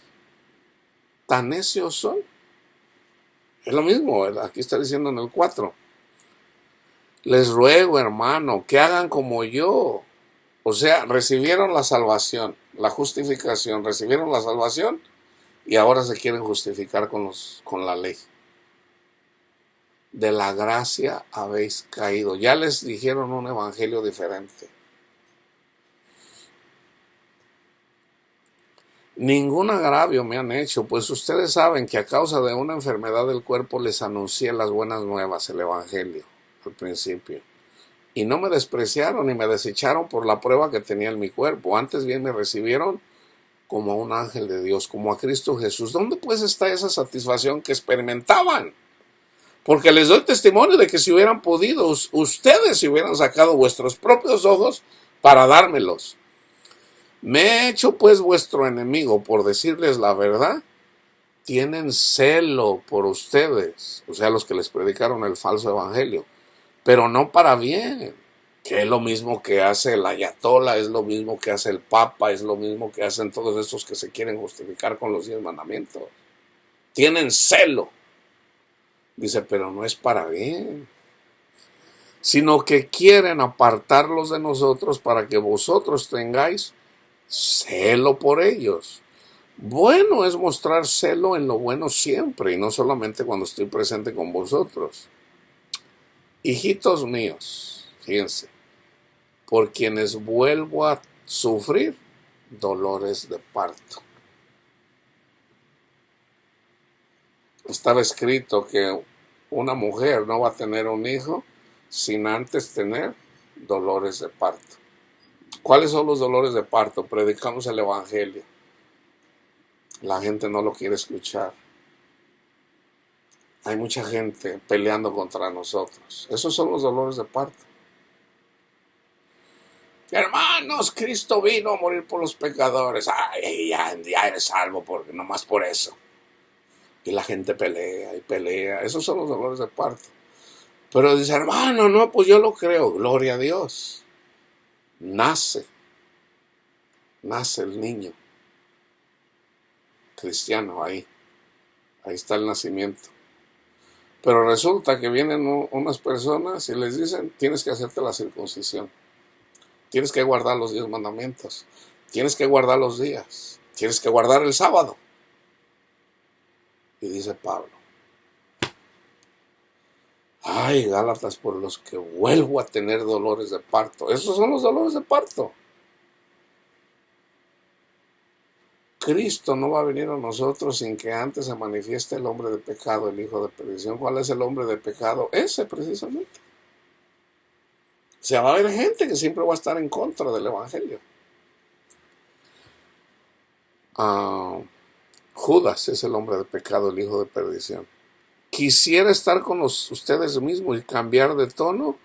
¿Tan necios son? Es lo mismo, aquí está diciendo en el 4. Les ruego, hermano, que hagan como yo. O sea, recibieron la salvación, la justificación, recibieron la salvación y ahora se quieren justificar con la ley. De la gracia habéis caído. Ya les dijeron un evangelio diferente. Ningún agravio me han hecho, pues ustedes saben que a causa de una enfermedad del cuerpo les anuncié las buenas nuevas, el evangelio, al principio. Y no me despreciaron ni me desecharon por la prueba que tenía en mi cuerpo. Antes bien me recibieron como a un ángel de Dios, como a Cristo Jesús. ¿Dónde pues está esa satisfacción que experimentaban? Porque les doy testimonio de que si hubieran podido, ustedes se hubieran sacado vuestros propios ojos para dármelos. Me he hecho pues vuestro enemigo por decirles la verdad. Tienen celo por ustedes, o sea, los que les predicaron el falso evangelio, pero no para bien, que es lo mismo que hace el ayatollah, es lo mismo que hace el papa, es lo mismo que hacen todos estos que se quieren justificar con los 10 mandamientos. Tienen celo. Dice, pero no es para bien, sino que quieren apartarlos de nosotros para que vosotros tengáis celo por ellos. Bueno es mostrar celo en lo bueno siempre y no solamente cuando estoy presente con vosotros. Hijitos míos, fíjense, por quienes vuelvo a sufrir dolores de parto. Estaba escrito que una mujer no va a tener un hijo sin antes tener dolores de parto. ¿Cuáles son los dolores de parto? Predicamos el evangelio. La gente no lo quiere escuchar. Hay mucha gente peleando contra nosotros. Esos son los dolores de parto. Hermanos, Cristo vino a morir por los pecadores. Ay, ya eres salvo porque nomás por eso. Y la gente pelea y pelea. Esos son los dolores de parto. Pero dice, hermano, no, pues yo lo creo. Gloria a Dios. Nace el niño cristiano ahí está el nacimiento. Pero resulta que vienen unas personas y les dicen, tienes que hacerte la circuncisión, tienes que guardar los 10 mandamientos, tienes que guardar los días, tienes que guardar el sábado. Y dice Pablo, ay, Gálatas, por los que vuelvo a tener dolores de parto. Esos son los dolores de parto. Cristo no va a venir a nosotros sin que antes se manifieste el hombre de pecado, el hijo de perdición. ¿Cuál es el hombre de pecado? Ese precisamente. O sea, va a haber gente que siempre va a estar en contra del evangelio. Ah, Judas es el hombre de pecado, el hijo de perdición. Quisiera estar con ustedes mismos y cambiar de tono,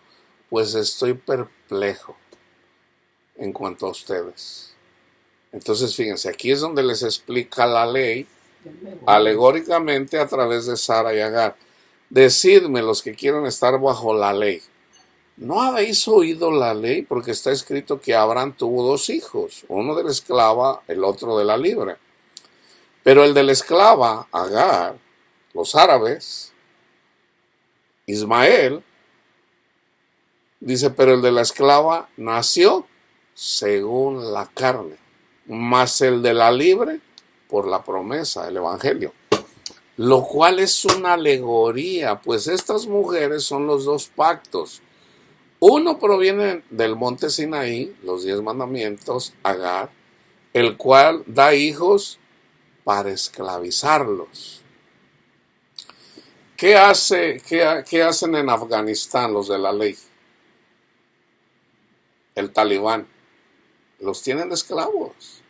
pues estoy perplejo en cuanto a ustedes. Entonces, fíjense, aquí es donde les explica la ley alegóricamente a través de Sara y Agar. Decidme los que quieren estar bajo la ley. ¿No habéis oído la ley? Porque está escrito que Abraham tuvo dos hijos, uno de la esclava, el otro de la libre. Pero el de la esclava, Agar, los árabes, Ismael, dice, pero el de la esclava nació según la carne, mas el de la libre por la promesa, el evangelio. Lo cual es una alegoría, pues estas mujeres son los dos pactos. Uno proviene del monte Sinaí, los 10 mandamientos, Agar, el cual da hijos para esclavizarlos. ¿Qué hacen en Afganistán los de la ley? El talibán. Los tienen esclavos.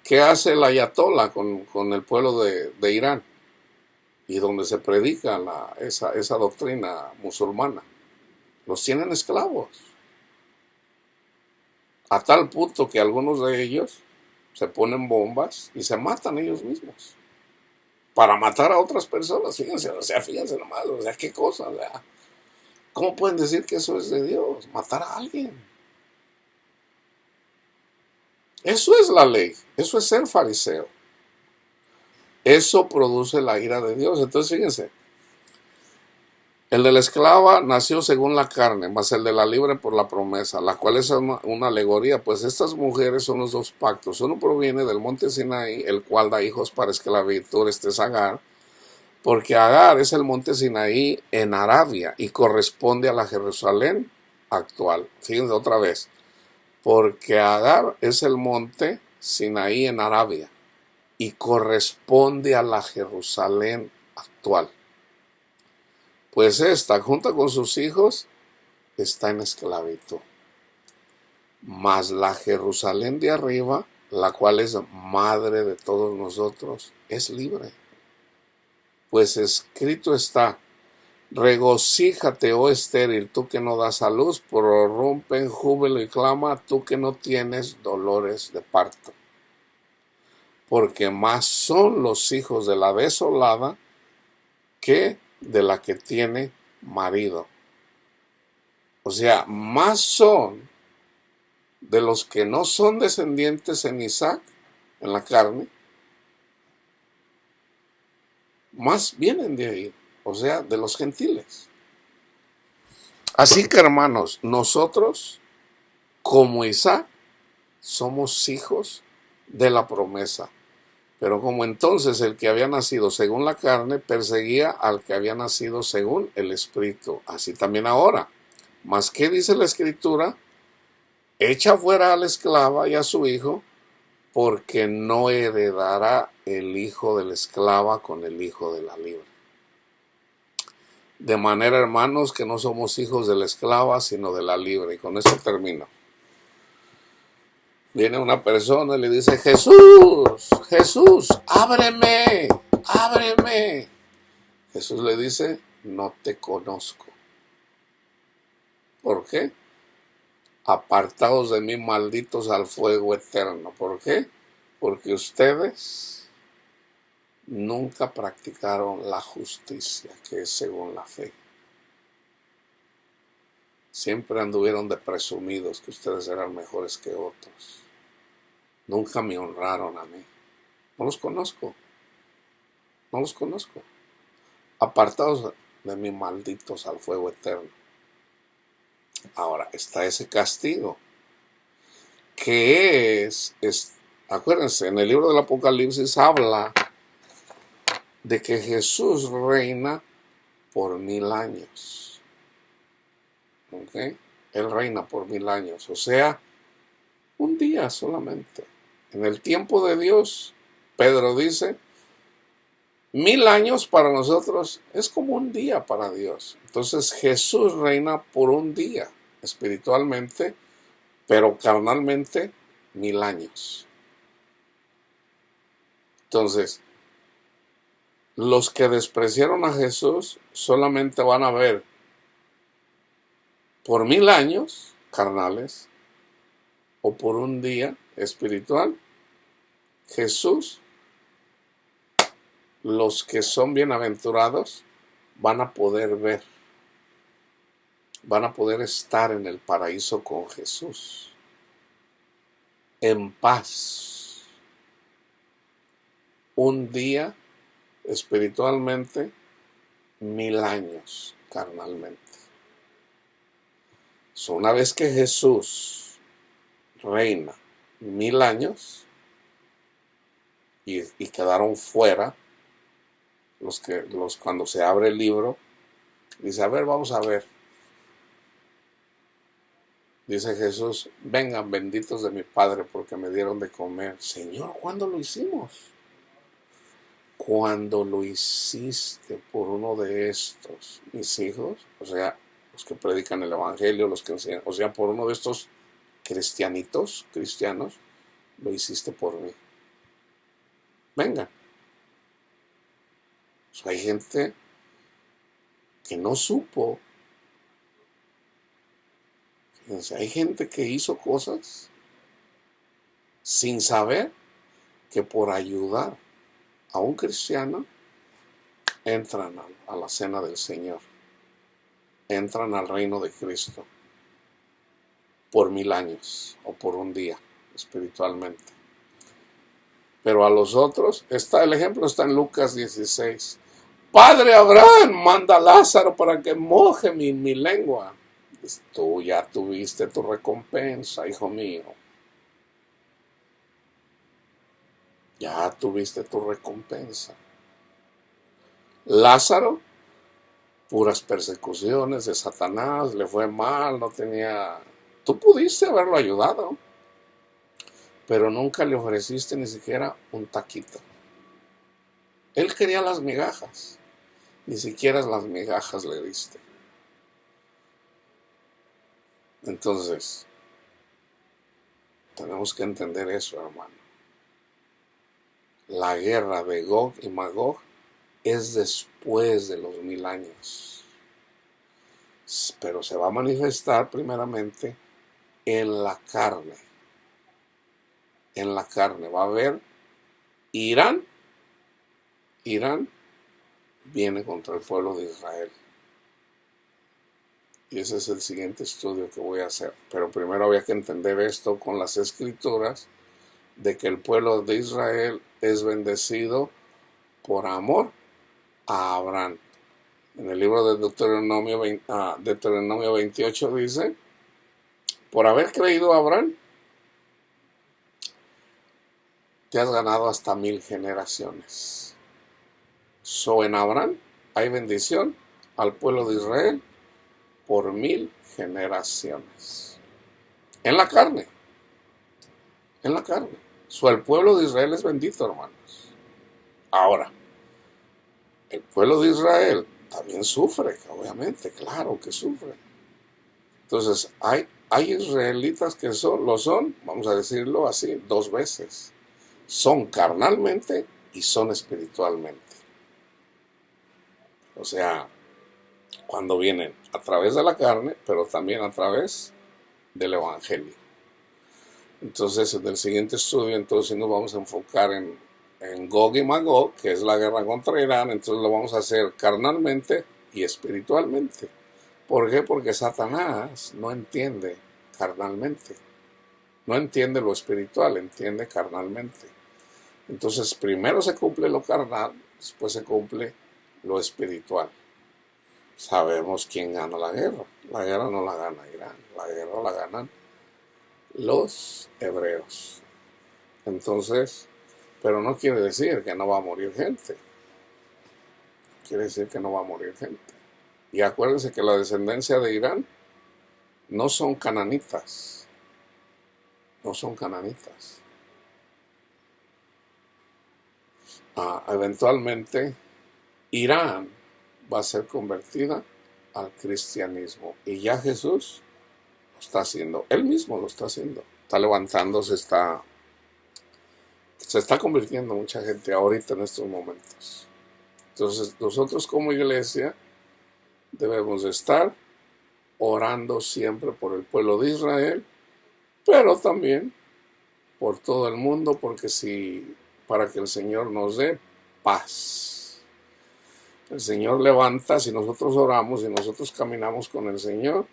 ¿Qué hace el ayatollah con el pueblo de Irán? Y donde se predica esa doctrina musulmana. Los tienen esclavos. A tal punto que algunos de ellos se ponen bombas y se matan ellos mismos. Para matar a otras personas, fíjense nomás, qué cosa, ¿cómo pueden decir que eso es de Dios? Matar a alguien. Eso es la ley, eso es ser fariseo. Eso produce la ira de Dios. Entonces, fíjense, el de la esclava nació según la carne, mas el de la libre por la promesa, la cual es una alegoría, pues estas mujeres son los dos pactos. Uno proviene del monte Sinaí, el cual da hijos para esclavitud, este es Agar, porque Agar es el monte Sinaí en Arabia y corresponde a la Jerusalén actual. Fíjense otra vez, porque Agar es el monte Sinaí en Arabia y corresponde a la Jerusalén actual. Pues esta, junto con sus hijos, está en esclavitud. Mas la Jerusalén de arriba, la cual es madre de todos nosotros, es libre. Pues escrito está, regocíjate, oh estéril, tú que no das a luz, prorrumpe en júbilo y clama, tú que no tienes dolores de parto. Porque más son los hijos de la desolada que de la que tiene marido. O sea, más son de los que no son descendientes en Isaac, en la carne, más vienen de ahí, o sea, de los gentiles. Así que, hermanos, nosotros, como Isaac, somos hijos de la promesa. Pero como entonces el que había nacido según la carne perseguía al que había nacido según el Espíritu, así también ahora. Mas, ¿qué dice la Escritura? Echa fuera a la esclava y a su hijo, porque no heredará el hijo de la esclava con el hijo de la libre. De manera, hermanos, que no somos hijos de la esclava, sino de la libre. Y con esto termino. Viene una persona y le dice, Jesús, Jesús, ábreme, ábreme. Jesús le dice, no te conozco. ¿Por qué? Apartados de mí, malditos al fuego eterno. ¿Por qué? Porque ustedes nunca practicaron la justicia, que es según la fe. Siempre anduvieron de presumidos que ustedes eran mejores que otros. Nunca me honraron a mí. No los conozco. No los conozco. Apartados de mí, malditos al fuego eterno. Ahora, está ese castigo. Que acuérdense, en el libro del Apocalipsis habla de que Jesús reina por 1000 años. ¿Ok? Él reina por 1000 años. O sea, un día solamente. En el tiempo de Dios, Pedro dice, 1000 años para nosotros es como un día para Dios. Entonces Jesús reina por un día, espiritualmente, pero carnalmente 1000 años. Entonces, los que despreciaron a Jesús solamente van a ver por 1000 años carnales o por un día espiritual. Jesús, los que son bienaventurados, van a poder ver, van a poder estar en el paraíso con Jesús, en paz, un día espiritualmente, 1000 años carnalmente. Una vez que Jesús reina 1000 años y quedaron fuera, cuando se abre el libro, dice, a ver, vamos a ver. Dice Jesús, vengan benditos de mi Padre porque me dieron de comer. Señor, ¿cuándo lo hicimos? Cuando lo hiciste por uno de estos, mis hijos, o sea, los que predican el Evangelio, los que enseñan, o sea, por uno de estos cristianos, lo hiciste por mí. Vengan. O sea, hay gente que no supo. Fíjense, hay gente que hizo cosas sin saber que por ayudar a un cristiano entran a la cena del Señor, entran al reino de Cristo por 1000 años o por un día espiritualmente. Pero a los otros, el ejemplo está en Lucas 16. Padre Abraham, manda a Lázaro para que moje mi lengua. Tú ya tuviste tu recompensa, hijo mío. Ya tuviste tu recompensa. Lázaro, puras persecuciones de Satanás, le fue mal, no tenía... Tú pudiste haberlo ayudado, pero nunca le ofreciste ni siquiera un taquito. Él quería las migajas, ni siquiera las migajas le diste. Entonces, tenemos que entender eso, hermano. La guerra de Gog y Magog es después de los 1000 años. Pero se va a manifestar primeramente en la carne. En la carne va a haber Irán. Irán viene contra el pueblo de Israel. Y ese es el siguiente estudio que voy a hacer. Pero primero había que entender esto con las escrituras, de que el pueblo de Israel es bendecido por amor a Abraham. En el libro de Deuteronomio 28 dice, por haber creído a Abraham, te has ganado hasta 1000 generaciones. En Abraham hay bendición al pueblo de Israel por 1000 generaciones. En la carne. En la carne. El pueblo de Israel es bendito, hermanos. Ahora, el pueblo de Israel también sufre, obviamente, claro que sufre. Entonces, hay israelitas que lo son, vamos a decirlo así, 2 veces. Son carnalmente y son espiritualmente. O sea, cuando vienen a través de la carne, pero también a través del Evangelio. Entonces, en el siguiente estudio, entonces nos vamos a enfocar en Gog y Magog, que es la guerra contra Irán. Entonces lo vamos a hacer carnalmente y espiritualmente. ¿Por qué? Porque Satanás no entiende carnalmente. No entiende lo espiritual, entiende carnalmente. Entonces, primero se cumple lo carnal, después se cumple lo espiritual. Sabemos quién gana la guerra. La guerra no la gana Irán, la guerra la ganan los hebreos. Entonces, pero no quiere decir que no va a morir gente. Quiere decir que no va a morir gente. Y acuérdense que la descendencia de Irán no son cananitas. No son cananitas. Eventualmente, Irán va a ser convertida al cristianismo. Y ya Jesús lo está haciendo. Él mismo lo está haciendo. Está levantándose, está Se está convirtiendo mucha gente ahorita en estos momentos. Entonces nosotros como iglesia debemos estar orando siempre por el pueblo de Israel, pero también por todo el mundo, porque para que el Señor nos dé paz. El Señor levanta, si nosotros oramos, si nosotros caminamos con el Señor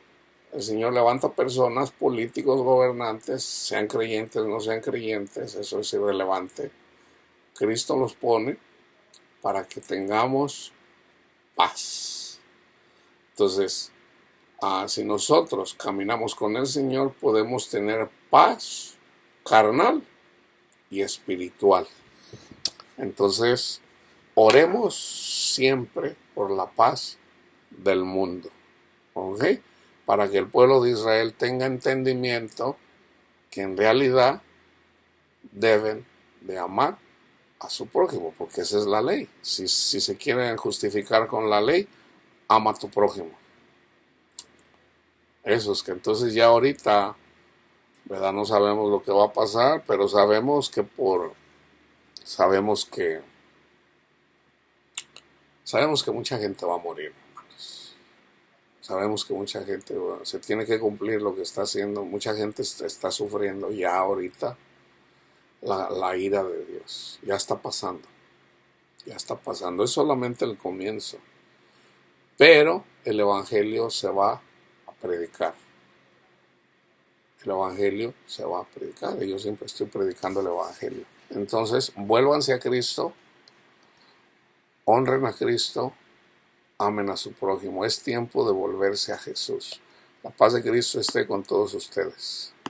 levanta personas, políticos, gobernantes, sean creyentes, no sean creyentes, eso es irrelevante. Cristo los pone para que tengamos paz. Entonces, si nosotros caminamos con el Señor, podemos tener paz carnal y espiritual. Entonces, oremos siempre por la paz del mundo, ¿ok? Para que el pueblo de Israel tenga entendimiento que en realidad deben de amar a su prójimo, porque esa es la ley. Si se quieren justificar con la ley, ama a tu prójimo. Eso es que entonces ya ahorita, ¿verdad? No sabemos lo que va a pasar, pero sabemos que mucha gente va a morir, hermanos. Sabemos que mucha gente, bueno, se tiene que cumplir lo que está haciendo. Mucha gente está sufriendo ya ahorita la ira de Dios. Ya está pasando. Ya está pasando. Es solamente el comienzo. Pero el Evangelio se va a predicar. El Evangelio se va a predicar. Y yo siempre estoy predicando el Evangelio. Entonces, vuélvanse a Cristo. Honren a Cristo. Amen a su prójimo. Es tiempo de volverse a Jesús. La paz de Cristo esté con todos ustedes.